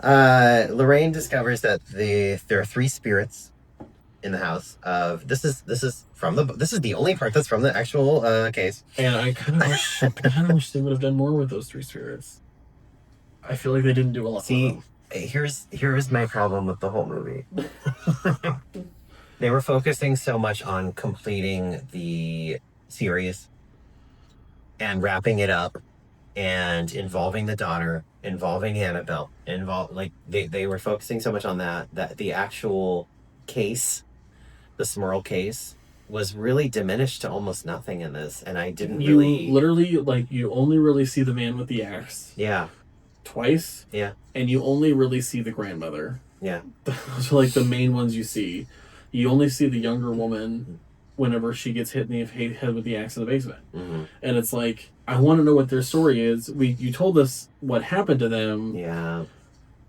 Lorraine discovers that there are 3 spirits in the house of this is the only part that's from the actual case. And I kind of wish they would have done more with those 3 spirits. I feel like they didn't do a lot. See, here's my problem with the whole movie. They were focusing so much on completing the series and wrapping it up and involving the daughter, involving Annabelle, they were focusing so much on that the actual case, the Smurl case, was really diminished to almost nothing in this, and I didn't really... Literally, you only really see the man with the axe. Yeah. Twice. Yeah. And you only really see the grandmother. Yeah. Those are, the main ones you see. You only see the younger woman whenever she gets hit in the head with the axe in the basement. Mm-hmm. And it's like, I want to know what their story is. You told us what happened to them. Yeah.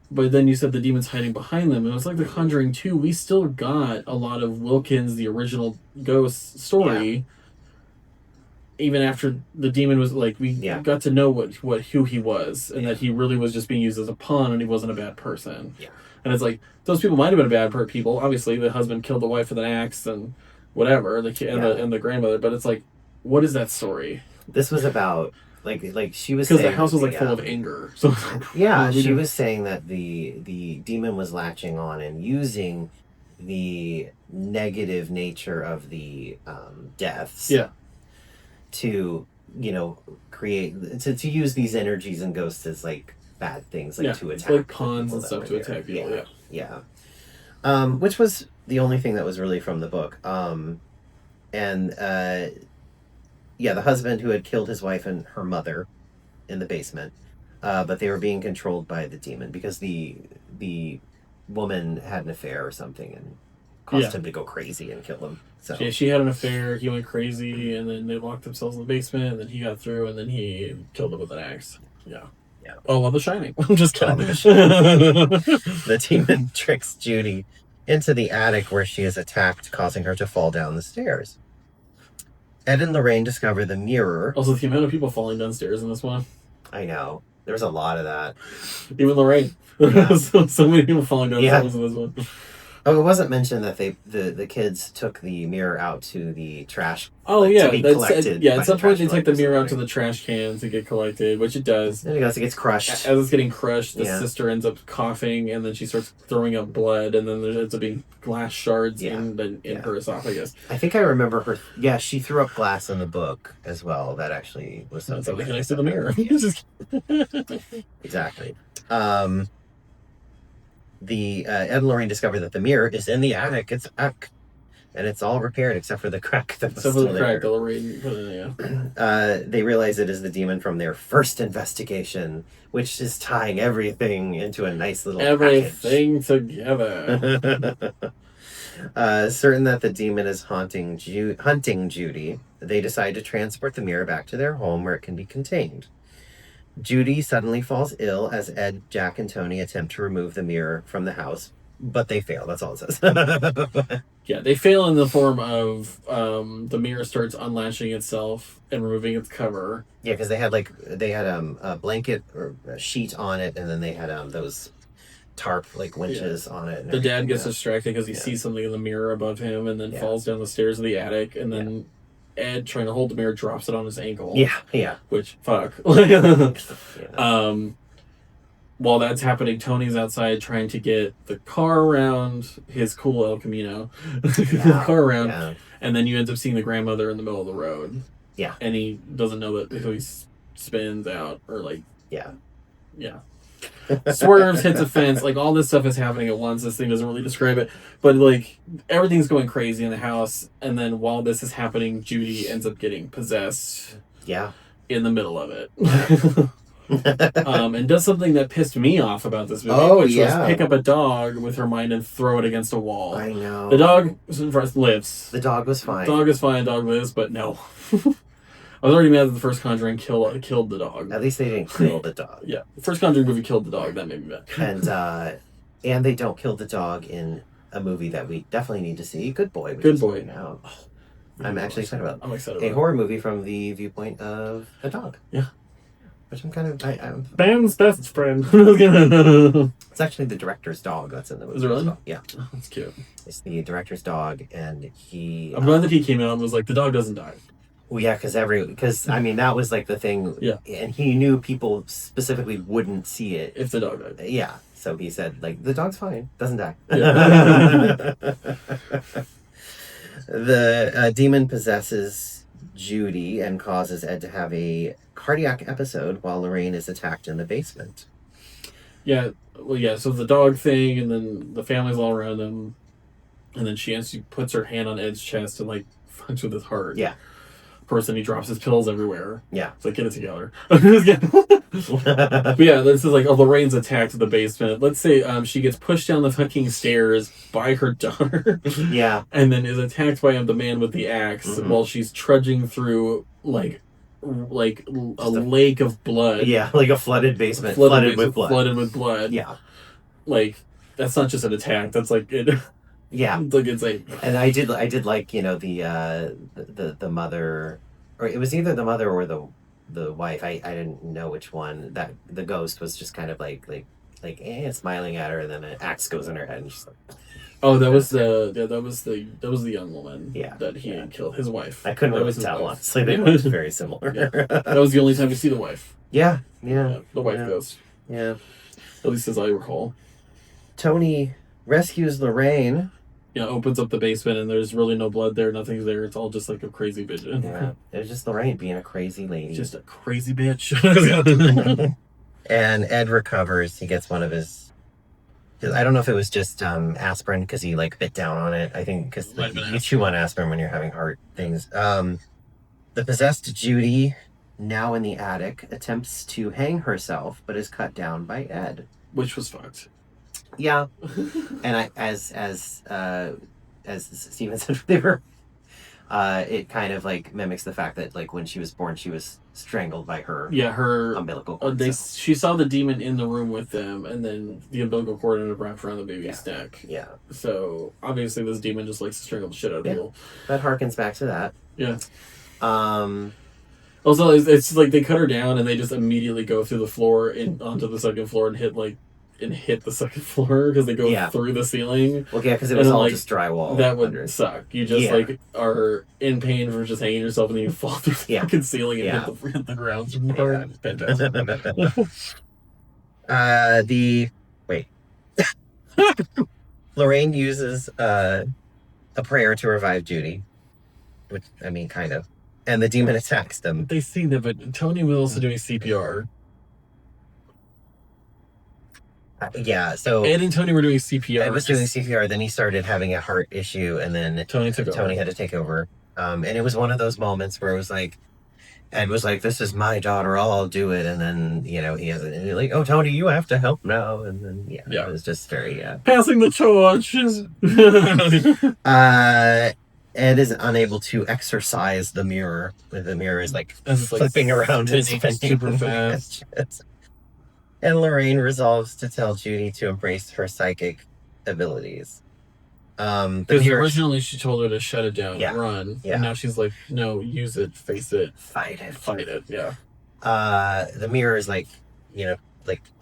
But then you said the demon's hiding behind them. And it was like The Conjuring 2. We still got a lot of Wilkins, the original ghost story. Yeah. Even after the demon was got to know who he was, and that he really was just being used as a pawn, and he wasn't a bad person. Yeah. And it's like, those people might have been bad people. Obviously, the husband killed the wife with an axe and whatever, and the grandmother. But it's like, what is that story? This was about like she was, because the house was full of anger. So yeah, she was saying that the demon was latching on and using the negative nature of the deaths. Yeah. To create to use these energies and ghosts as bad things to attack pawns and stuff to attack people. Yeah. Which was the only thing that was really from the book. The husband who had killed his wife and her mother in the basement, but they were being controlled by the demon because the woman had an affair or something and caused him to go crazy and kill him. So yeah, she had an affair, he went crazy, and then they locked themselves in the basement, and then he got through, and then he killed him with an axe. Yeah. Oh, well, The Shining. I'm just kidding. The demon tricks Judy into the attic where she is attacked, causing her to fall down the stairs. Ed and Lorraine discover the mirror. Also, the amount of people falling downstairs in this one. I know. There was a lot of that. Even Lorraine. Yeah. So many people falling down stairs in this one. Oh, it wasn't mentioned that the kids took the mirror out to the trash. Oh, like, yeah. to be collected. At some point they take the collectors mirror or out to the trash can to get collected, which it does. Then it gets crushed. As it's getting crushed, the Yeah. sister ends up coughing, and then she starts throwing up blood, and then there ends up being glass shards in her esophagus. I think I remember her. Yeah, she threw up glass in the book as well. That actually was That's something. how they connect to the mirror. Exactly. Ed and Lorraine discover that the mirror is in the attic. It's back. And it's all repaired except for the crack that was Except for still the crack there. that Lorraine put in, yeah. They realize it is the demon from their first investigation, which is tying everything into a nice little everything together. Certain that the demon is hunting Judy, they decide to transport the mirror back to their home where it can be contained. Judy suddenly falls ill as Ed, Jack, and Tony attempt to remove the mirror from the house, but they fail. That's all it says. Yeah, they fail in the form of the mirror starts unlatching itself and removing its cover. Yeah, because they had a blanket or a sheet on it, and then they had those tarp winches on it. The dad gets distracted because he sees something in the mirror above him, and then falls down the stairs of the attic, and then Ed, trying to hold the mirror, drops it on his ankle. Yeah. Which, fuck. While that's happening, Tony's outside trying to get the car around his cool El Camino. And then you end up seeing the grandmother in the middle of the road. Yeah. And he doesn't know that, so he spins out, or swerves, hits a fence. All this stuff is happening at once. This thing doesn't really describe it. But, everything's going crazy in the house. And then while this is happening, Judy ends up getting possessed. Yeah. In the middle of it. And does something that pissed me off about this movie, which was pick up a dog with her mind and throw it against a wall. I know. The dog lives. The dog was fine. Dog is fine, dog lives, but no. I was already mad that the first Conjuring killed the dog. At least they didn't kill the dog. Yeah, the first Conjuring movie killed the dog. That made me mad. And they don't kill the dog in a movie that we definitely need to see. Good Boy. Good Boy. Now. I'm actually excited about. I'm excited about a horror movie from the viewpoint of a dog. Yeah. Which I'm kind of... Ben's best friend. It's actually the director's dog that's in the movie. Is it really? Well. Yeah. Oh, that's cute. It's the director's dog, and he... I'm glad that he came out and was like, the dog doesn't die. Well, yeah, because that was the thing. Yeah. And he knew people specifically wouldn't see it. If the dog died. Yeah. So he said, the dog's fine. Doesn't die. Yeah. The demon possesses Judy and causes Ed to have a cardiac episode while Lorraine is attacked in the basement. Yeah, so the dog thing, and then the family's all around them, and then she puts her hand on Ed's chest and fucks with his heart. Yeah. Of course, then he drops his pills everywhere. Yeah. It's get it together. But yeah, this is Lorraine's attacked in the basement. Let's say she gets pushed down the fucking stairs by her daughter. Yeah. And then is attacked by the man with the axe while she's trudging through a lake of blood. Yeah, a flooded basement. Flooded with blood. Flooded with blood. Yeah. That's not just an attack. That's it. Yeah. It's And I did like, the mother, or it was either the mother or the wife. I didn't know which one. That the ghost was just kind of smiling at her, and then an axe goes in her head, and she's like, oh, that was the young woman. Yeah. That he had killed, his wife. I couldn't really tell, honestly. They looked very similar. Yeah. That was the only time you see the wife. Yeah. The wife ghost. Yeah. At least as I recall. Tony rescues Lorraine. Yeah, opens up the basement, and there's really no blood there. Nothing's there. It's all just a crazy vision. Yeah. It was just Lorraine being a crazy lady. Just a crazy bitch. And Ed recovers. He gets one of his... I don't know if it was just aspirin, because he bit down on it. I think because you chew on aspirin when you're having heart things. The possessed Judy, now in the attic, attempts to hang herself, but is cut down by Ed. Which was fucked. Yeah. And as Steven said, it kind of mimics the fact that when she was born, she was strangled by her umbilical cord. She saw the demon in the room with them, and then the umbilical cord ended up wrapped around the baby's neck. Yeah. So obviously this demon just likes to strangle the shit out of people. That harkens back to that. Yeah. Also, it's like they cut her down and they just immediately go through the floor and onto the second floor and hit the second floor because they go through the ceiling. Well, yeah, because it was all just drywall. That would suck. You just like are in pain for just hanging yourself and then you fall through the fucking ceiling and hit the ground. Fantastic. Lorraine uses a prayer to revive Judy, which I mean, kind of, and the demon attacks them. They see that, but Tony was also doing CPR. So Ed and Tony were doing CPR. Ed was doing CPR, then he started having a heart issue, and then Tony had to take over. And it was one of those moments where it was like, Ed was like, "This is my daughter, I'll do it," and then he has it like, "Oh, Tony, you have to help now," and then it was just very passing the torch. Ed is unable to exorcise the mirror. The mirror is like flipping around and spinning super fast. And Lorraine resolves to tell Judy to embrace her psychic abilities. Because originally she told her to shut it down and run. Yeah. And now she's like, no, use it, face it. Fight it. Yeah. The mirror is like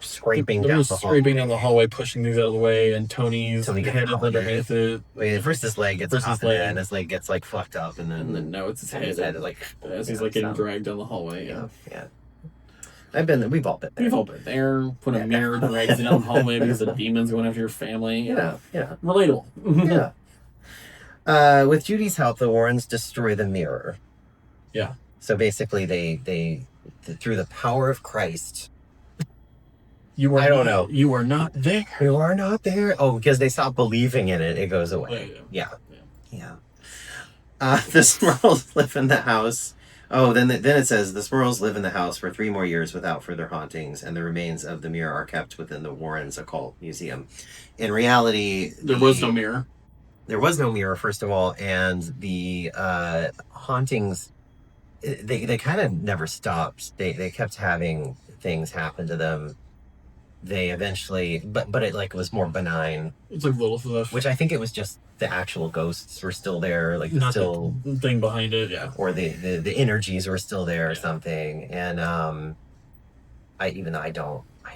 scraping down the hallway, pushing things out of the way, and Tony's head up underneath it. First his leg gets caught and his leg gets like fucked up, and then now it's his head. His head as he's getting dragged down the hallway. Yeah. We've all been there. We've all been there. When a mirror drags you down the hallway because the demon's going after your family. Yeah. Relatable. With Judy's help, the Warrens destroy the mirror. Yeah. So basically, they through the power of Christ. You are not there. You are not there. Oh, because they stop believing in it, it goes away. Yeah. The Smurls live in the house. Oh, then it says the Smurls live in the house for 3 more years without further hauntings, and the remains of the mirror are kept within the Warrens Occult Museum. In reality, there was no mirror. There was no mirror, first of all, and the hauntings, they kind of never stopped. They kept having things happen to them. They eventually, but it was more benign. It's like little stuff. Which I think it was just the actual ghosts were still there, not still the thing behind it, or the energies were still there or something. And I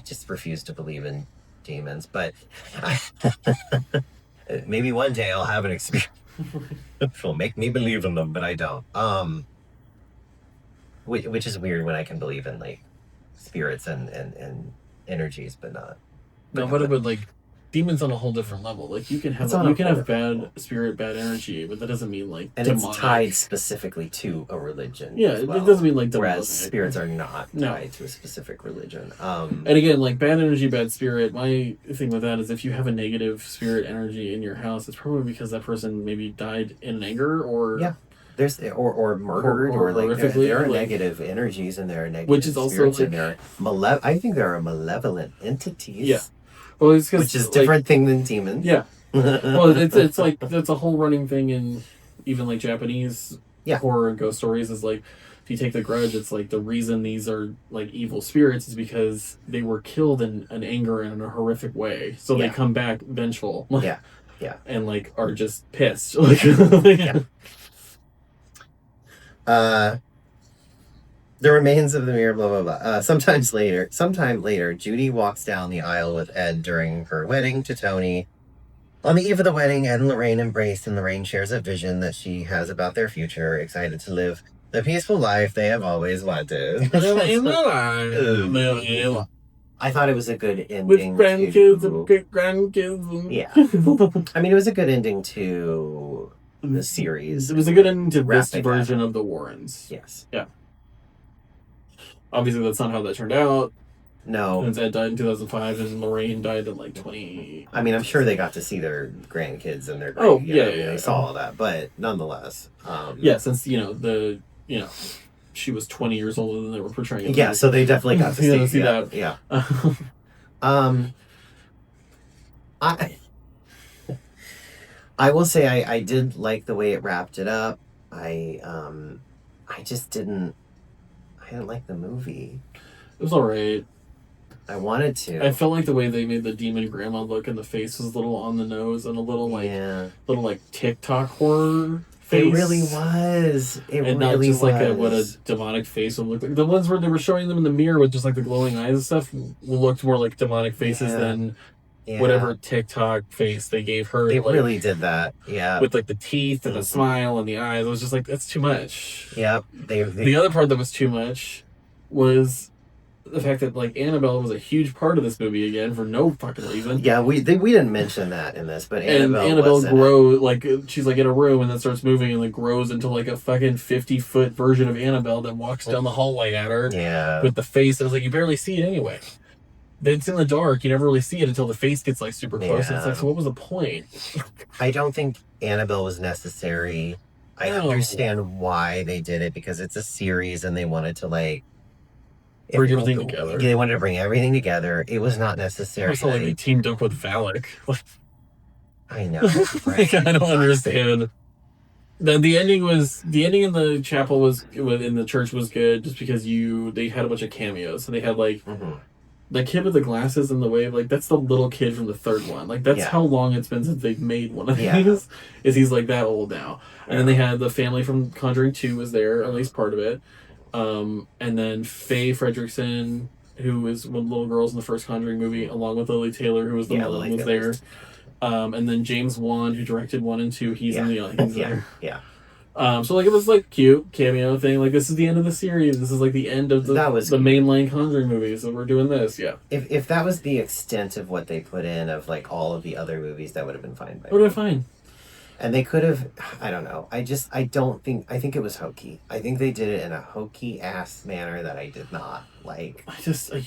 just refuse to believe in demons, but maybe one day I'll have an experience which will make me believe in them, but I don't. Which is weird when I can believe in spirits and energies, but not. But demons on a whole different level. You can have bad spirit, bad energy, but that doesn't mean and demonic. It's tied specifically to a religion. Yeah, it doesn't mean demonic. Whereas spirits are not tied to a specific religion. And again, bad energy, bad spirit. My thing with that is if you have a negative spirit energy in your house, it's probably because that person maybe died in anger or there's or murdered or there are negative energies and there are negative which is also in there. I think there are malevolent entities. Yeah. Well, it's which is different thing than demons. Yeah. Well, it's that's a whole running thing in even Japanese horror and ghost stories is if you take The Grudge, it's the reason these are evil spirits is because they were killed in anger and in a horrific way. So they come back vengeful. And are just pissed. The remains of the mirror, blah, blah, blah. Sometime later, Judy walks down the aisle with Ed during her wedding to Tony. On the eve of the wedding, Ed and Lorraine embrace, and Lorraine shares a vision that she has about their future, excited to live the peaceful life they have always wanted. I thought it was a good ending. With grandkids and great-grandkids. Yeah. I mean, it was a good ending to the series. It was a good ending to this version of the Warrens. Yes. Yeah. Obviously, that's not how that turned out. No. Since Ed died in 2005 and Lorraine died in 20... I mean, I'm sure they got to see their grandkids and their they saw all that, but nonetheless. Since, she was 20 years older than they were portraying. Yeah, so they definitely got to see that. Yeah. I will say I did like the way it wrapped it up. I didn't like the movie. It was alright. I wanted to. I felt like the way they made the demon grandma look and the face was a little on the nose and a little little TikTok horror face. It really was. It and really not just was. like what a demonic face would look like. The ones where they were showing them in the mirror with just like the glowing eyes and stuff looked more like demonic faces than whatever TikTok face they gave her. They like, really did that. Yeah. With like the teeth and the smile and the eyes. I was just like, that's too much. Yep. The other part that was too much was the fact that like Annabelle was a huge part of this movie again for no fucking reason. Yeah, we didn't mention that in this, but Annabelle grows like she's like in a room and then starts moving and like grows into like a fucking 50-foot version of Annabelle that walks down the hallway at her. Yeah. With the face, and I was like, you barely see it anyway. It's in the dark. You never really see it until the face gets like super close. Yeah. And it's like, so what was the point? I don't think Annabelle was necessary. I understand why they did it because it's a series and they wanted to like bring everything together. They wanted to bring everything together. It was not necessary. It's not like they teamed up with Valak. I know. Right? I don't understand. The ending in the chapel was in the church was good just because they had a bunch of cameos. So they had like the kid with the glasses and the wave, like that's the little kid from the third one. Like that's how long it's been since they've made one of these. Is he's like that old now. And then they had the family from Conjuring 2 was there, at least part of it. And then Faye Fredrickson, who was one of the little girls in the first Conjuring movie, along with Lily Taylor, who was the mom, was there. And then James Wan, who directed 1 and 2, he's in the audience there. Yeah. So like it was like cute cameo thing. Like this is the end of the series. This is like the end of the mainline Conjuring movies. So we're doing this. Yeah. If that was the extent of what they put in of like all of the other movies, that would have been fine. Would have been fine. And they could have, I don't know. I think it was hokey. I think they did it in a hokey ass manner that I did not like.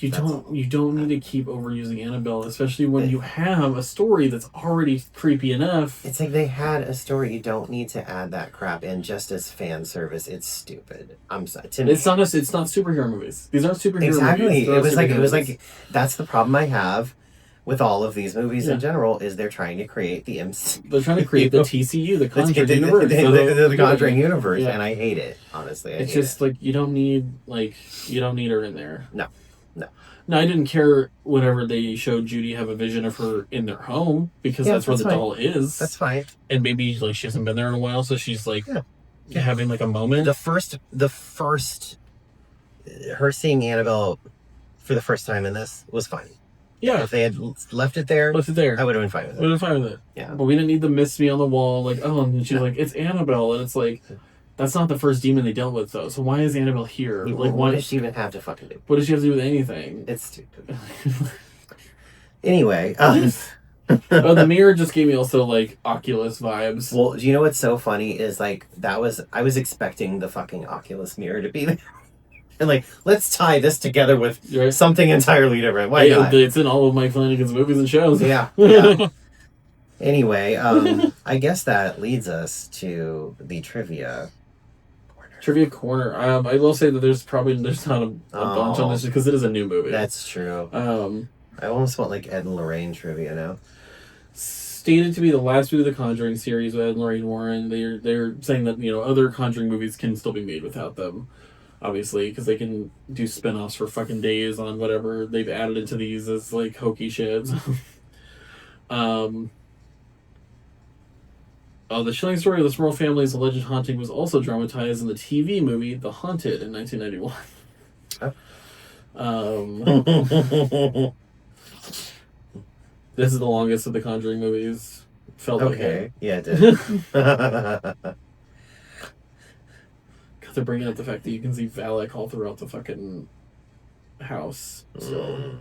You don't need to keep overusing Annabelle, especially when you have a story that's already creepy enough. It's like they had a story. You don't need to add that crap in just as fan service. It's stupid. I'm sorry. It's not superhero movies. These aren't superhero movies. It was like that's the problem I have with all of these movies in general is they're trying to create the MC. They're trying to create the TCU, the Conjuring Universe. The Conjuring Universe, and I hate it, honestly. It's just like, you don't need her in there. No. No, I didn't care whenever they showed Judy have a vision of her in their home, because that's where the doll is. That's fine. And maybe like she hasn't been there in a while, so she's like having like a moment. The first her seeing Annabelle for the first time in this was fine. Yeah. If they had left it there, I would have been fine with it. Yeah. But we didn't need the miss me on the wall, like, oh, and she's like, it's Annabelle, and it's like, that's not the first demon they dealt with, though. So why is Annabelle here? Like, what does she even have to fucking do? What does she have to do with anything? It's stupid. Anyway, the mirror just gave me also like Oculus vibes. Well, do you know what's so funny is like I was expecting the fucking Oculus mirror to be there. And like, let's tie this together with something entirely different. Why not? It's in all of Mike Flanagan's movies and shows. Yeah. Anyway, I guess that leads us to the trivia corner. I will say that there's not a bunch on this because it is a new movie. That's true. I almost want like Ed and Lorraine trivia now. Stated to be the last movie of the Conjuring series with Ed and Lorraine Warren. They're saying that other Conjuring movies can still be made without them. Obviously, because they can do spin-offs for fucking days on whatever they've added into these as, like, hokey shit. The chilling story of the Smurl family's alleged haunting was also dramatized in the TV movie The Haunted in 1991. This is the longest of the Conjuring movies. Felt like it. Yeah, it did. They're bringing up the fact that you can see Valak all throughout the fucking house. So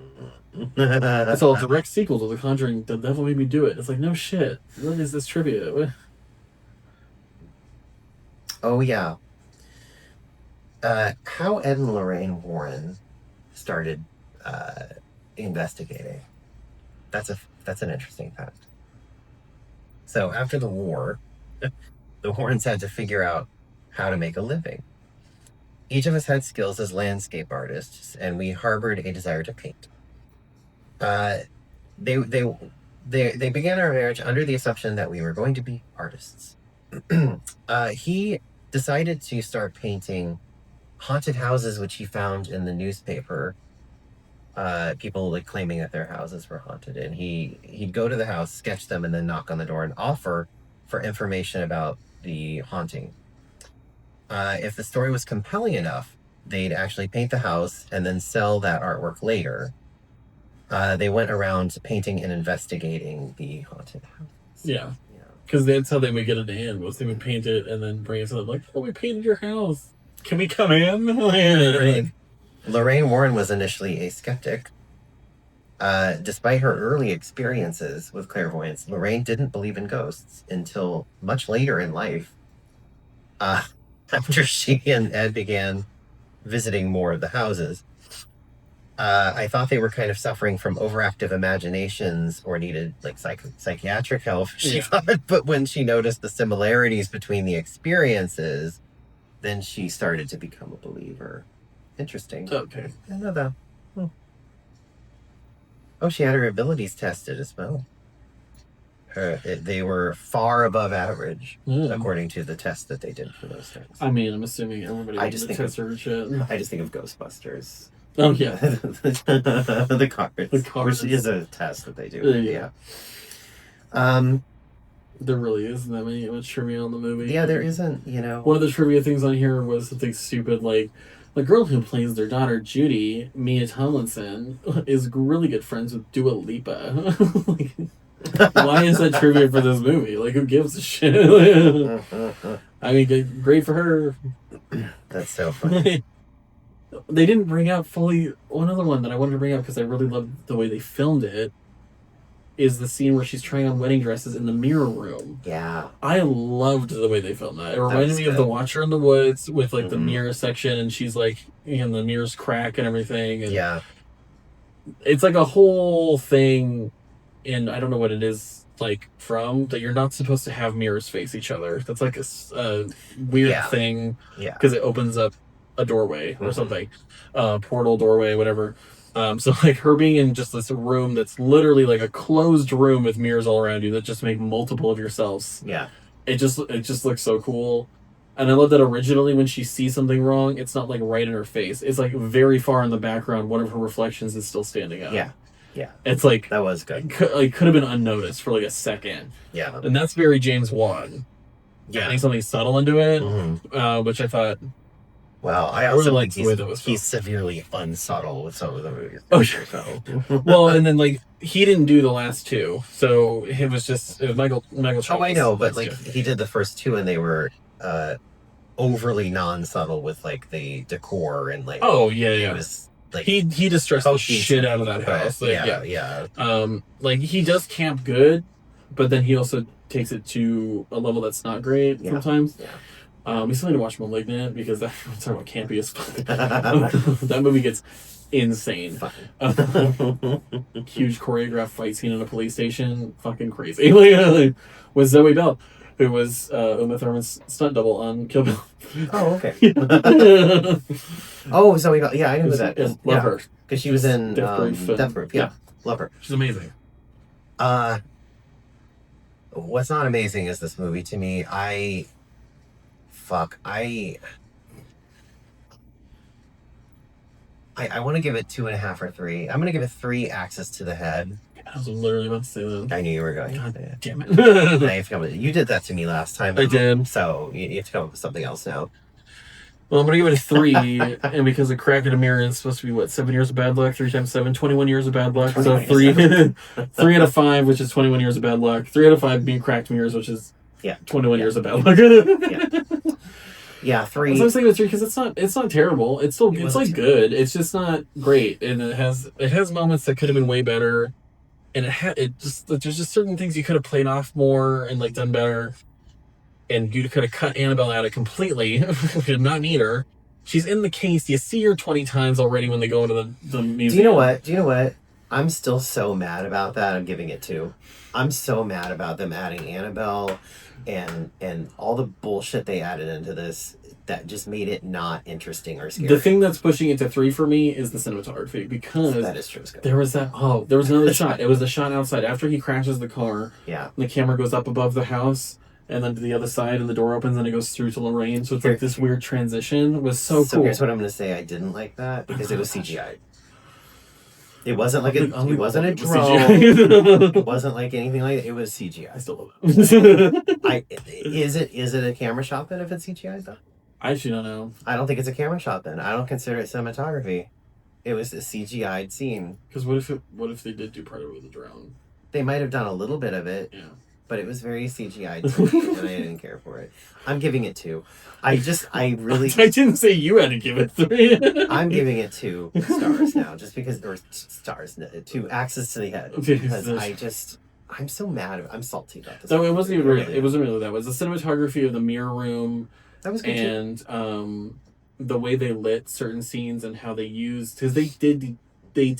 it's all direct sequel to The Conjuring. The Devil Made Me Do It. It's like, no shit. What is this trivia? Oh yeah. How Ed and Lorraine Warren started investigating. That's an interesting fact. So after the war, the Warrens had to figure out how to make a living. Each of us had skills as landscape artists, and we harbored a desire to paint. They began our marriage under the assumption that we were going to be artists. He decided to start painting haunted houses, which he found in the newspaper. People like claiming that their houses were haunted, and he'd go to the house, sketch them, and then knock on the door and offer for information about the haunting. If the story was compelling enough, they'd actually paint the house and then sell that artwork later. They went around painting and investigating the haunted house. Yeah. Because that's how they would get it in, was they would paint it and then bring it to them like, oh, we painted your house. Can we come in? Right. Lorraine Warren was initially a skeptic. Despite her early experiences with clairvoyance, Lorraine didn't believe in ghosts until much later in life. After she and Ed began visiting more of the houses. I thought they were kind of suffering from overactive imaginations or needed like psychiatric help, she thought. But when she noticed the similarities between the experiences, then she started to become a believer. Interesting. Okay. I know that. Oh, she had her abilities tested as well. They were far above average, according to the test that they did for those things. I mean, I'm assuming everybody I just think of Ghostbusters. Oh, yeah. the cars. Which is a test that they do. Yeah. There really isn't that much trivia on the movie. Yeah, there isn't, One of the trivia things on here was something stupid like, the girl who plays their daughter, Judy, Mia Tomlinson, is really good friends with Dua Lipa. Like, why is that trivia for this movie? Like, who gives a shit? I mean, great for her. That's so funny. They didn't bring out fully... One other one that I wanted to bring up, because I really loved the way they filmed it, is the scene where she's trying on wedding dresses in the mirror room. Yeah. I loved the way they filmed that. It reminded me of The Watcher in the Woods with, like, the mirror section, and she's, like, the mirrors crack and everything. And yeah. It's, like, a whole thing, and I don't know what it is, like, from, that you're not supposed to have mirrors face each other. That's, like, a weird thing. Yeah. Because it opens up a doorway or something. Portal, doorway, whatever. So like her being in just this room that's literally like a closed room with mirrors all around you that just make multiple of yourselves. Yeah. It just looks so cool. And I love that originally when she sees something wrong, it's not like right in her face. It's like very far in the background. One of her reflections is still standing up. Yeah. Yeah. It's like... That was good. Could have been unnoticed for like a second. Yeah. And that's very James Wan. Yeah. Adding something subtle into it, which I thought... Well, I also like the way that was he's severely unsubtle with some of the movies. Oh, sure. Well, and then like he didn't do the last two, so it was Michael Chaves. Oh, I know, but like he did the first two, and they were overly non-subtle with like the decor and like. Oh yeah. It was like he distressed the shit out of that house. Like, yeah. Like he does camp good, but then he also takes it to a level that's not great sometimes. Yeah. We still need to watch *Malignant* because that's talking about campy as fuck. That movie gets insane. Huge choreographed fight scene in a police station, fucking crazy. With Zoe Bell, who was Uma Thurman's stunt double on Kill Bill. Oh, okay. Oh, Zoe Bell. Yeah, I knew that. Love her because she was in Death Proof. Yeah, love her. She's amazing. What's not amazing is this movie to me. I want to give it 2.5 or 3. I'm going to give it 3 axes to the head. I was literally about to say that. I knew you were going. God damn it. You did that to me last time. I did. So you have to come up with something else now. Well, I'm going to give it a 3, and because a crack in a mirror is supposed to be, 7 years of bad luck? 3 times 7, 21 years of bad luck. So 3 out of 5, which is 21 years of bad luck. 3 out of 5 being cracked mirrors, which is 21 years of bad luck. Yeah, 3. So I was thinking 3 because it's not terrible. It's still good. It's just not great, and it has moments that could have been way better, and there's just certain things you could have played off more and like done better, and you could have cut Annabelle out of completely. You did not need her. She's in the case. You see her 20 times already when they go into the museum. Do you know what? I'm still so mad about that. I'm giving it 2. I'm so mad about them adding Annabelle and all the bullshit they added into this that just made it not interesting or scary. The thing that's pushing it to 3 for me is the cinematography, because that is true. There was another shot. It was the shot outside after he crashes the car. Yeah. The camera goes up above the house and then to the other side, and the door opens and it goes through to Lorraine. So it's like this weird transition. It was so cool. Here's what I'm going to say. I didn't like that because it was CGI. It wasn't like I it wasn't a was drone. CGI. It wasn't like anything like that. It was I CGI. still love that. Is it a camera shot then if it's CGI though? I actually don't know. I don't think it's a camera shot then. I don't consider it cinematography. It was a CGI'd scene. Because what if they did do part of it with a drone? They might have done a little bit of it. Yeah. But it was very CGI'd to me, and I didn't care for it. I'm giving it 2. I didn't say you had to give it 3. I'm giving it 2 stars now, just because, or stars, 2 axes to the head, because I'm so mad. I'm salty about this. So it wasn't even really, it wasn't really that. It was the cinematography of the mirror room. That was good and the way they lit certain scenes and how they used, because they did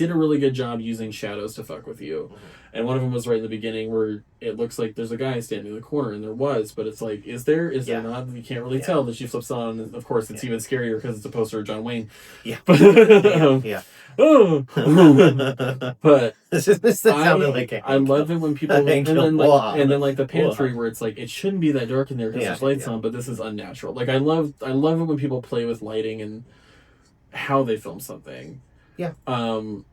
a really good job using shadows to fuck with you. Mm-hmm. And one of them was right in the beginning where it looks like there's a guy standing in the corner, and there was, but it's like, is there not? You can't really tell. That she flips on, and of course it's even scarier because it's a poster of John Wayne. Yeah. But oh. But I love it when people and then like the pantry where it's like it shouldn't be that dark in there because there's lights on, but this is unnatural. Like I love it when people play with lighting and how they film something. Yeah.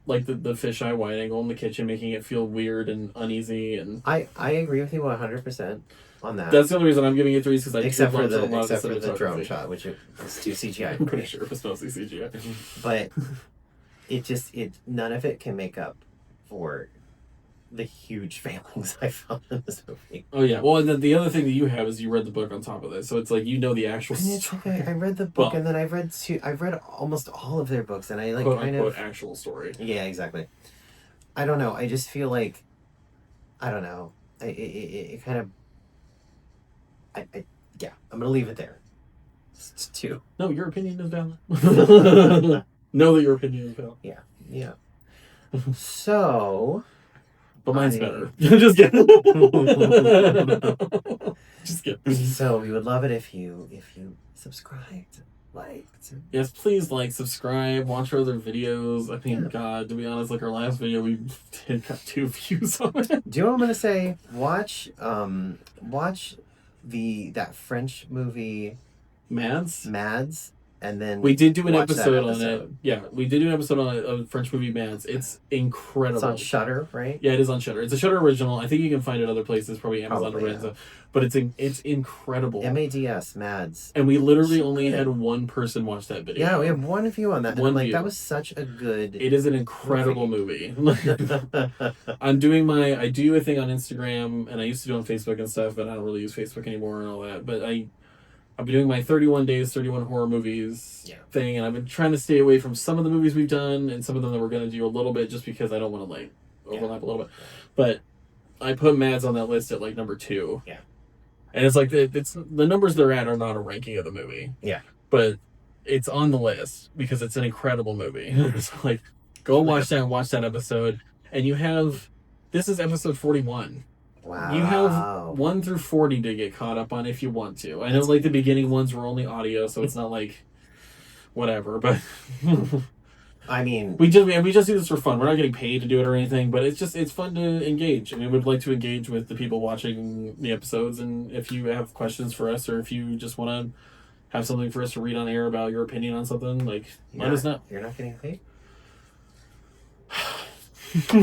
Like the fisheye wide angle in the kitchen, making it feel weird and uneasy, and I agree with you 100% on that. That's the only reason I'm giving it 3 because I except for the drone shot, which was too CGI. I'm pretty sure it was mostly CGI. But none of it can make up for the huge failings I found in this movie. Oh yeah, well, and then the other thing that you have is you read the book on top of this, so it's like the actual. And it's okay. I read the book, and then I've read almost all of their books, and I like quote unquote actual story. Yeah, exactly. I don't know. I just feel like, I don't know. It kind of. Yeah. I'm gonna leave it there. It's 2. No, your opinion is valid. Know that your opinion is valid. Yeah. So. But mine's better. Just kidding. Just kidding. So we would love it if you subscribed, liked. Yes, please like, subscribe, watch our other videos. I think, God, to be honest, like our last video, we did got 2 views on it. Do you know what I'm gonna say? Watch that French movie, Mads. And then we did do an episode on it. Yeah, we did do an episode on a French movie, Mads. It's incredible. It's on Shudder, right? Yeah, it is on Shudder. It's a Shudder original. I think you can find it other places, probably Amazon or Renza. But it's incredible. Mads. And we literally only had one person watch that video. Yeah, we have one view on that. One view. That was such a good. It is an incredible movie. I do a thing on Instagram, and I used to do on Facebook and stuff, but I don't really use Facebook anymore and all that. But I've been doing my 31 days, 31 horror movies thing, and I've been trying to stay away from some of the movies we've done and some of them that we're going to do a little bit just because I don't want to, like, overlap a little bit. But I put Mads on that list at, like, number 2. Yeah. And it's like, the numbers they're at are not a ranking of the movie. Yeah. But it's on the list because it's an incredible movie. So, like, go watch that episode. And this is episode 41. Wow. You have 1 through 40 to get caught up on if you want to. I know, like, the beginning ones were only audio, so it's not like whatever, but I mean, we just do this for fun. We're not getting paid to do it or anything, but it's fun to engage. I mean, we'd like to engage with the people watching the episodes, and if you have questions for us or if you just want to have something for us to read on air about your opinion on something, like, let us know. You're not getting paid? And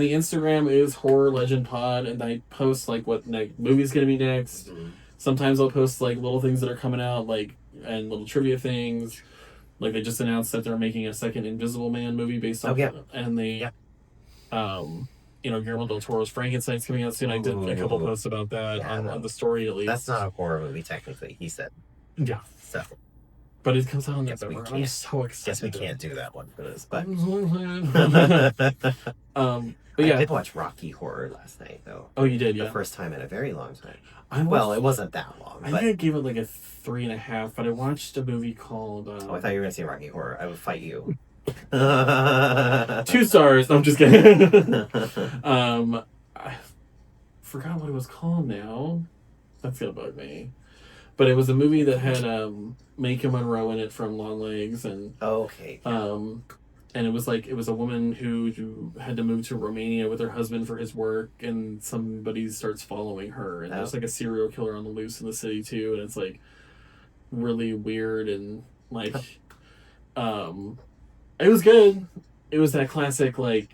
the Instagram is HorrorLegendPod, and I post like what movie's gonna be next. Mm-hmm. Sometimes I'll post like little things that are coming out, like, and little trivia things. Like they just announced that they're making a second Invisible Man movie based on and they Guillermo del Toro's Frankenstein's coming out soon. I did a couple posts about that on the story at least. That's not a horror movie technically, he said. Yeah. So but it comes out on November. I'm so excited. Guess we can't do that one for this, but but yeah, I did watch Rocky Horror last night though. Oh, you did? Yeah. The first time in a very long time. It wasn't that long. I think I gave it like a 3.5, but I watched a movie called I thought you were gonna say Rocky Horror. I would fight you. 2 stars. No, I'm just kidding. I forgot what it was called now. That's gonna bug me. But it was a movie that had Maika Monroe in it from Long Legs, and and it was a woman who had to move to Romania with her husband for his work, and somebody starts following her, and there's like a serial killer on the loose in the city too, and it's like really weird and like It was good. It was that classic, like,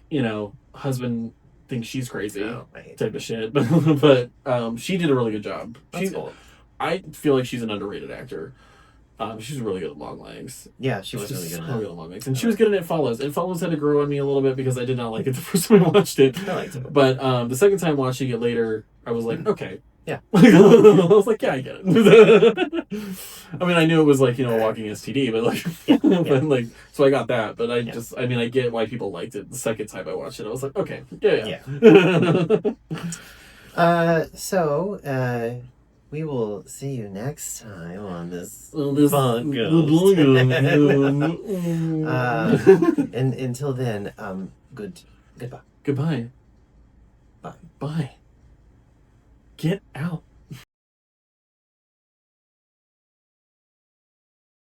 husband thinks she's crazy Right. type of shit. But she did a really good job. That's cool. I feel like she's an underrated actor. She's really good at Long Legs. Yeah, she was really good at So good that. at Long Legs. And she was good at It Follows. It Follows had to grow on me a little bit because I did not like it the first time I watched it. I liked it. But the second time watching it later, I was like, okay. Yeah. I was like, yeah, I get it. I mean, I knew it was like, a walking STD, but like, but like, so I got that. But I get why people liked it. The second time I watched it, I was like, okay, yeah. So, we will see you next time on this fun and until then, goodbye. Goodbye. Bye. Bye. Get out.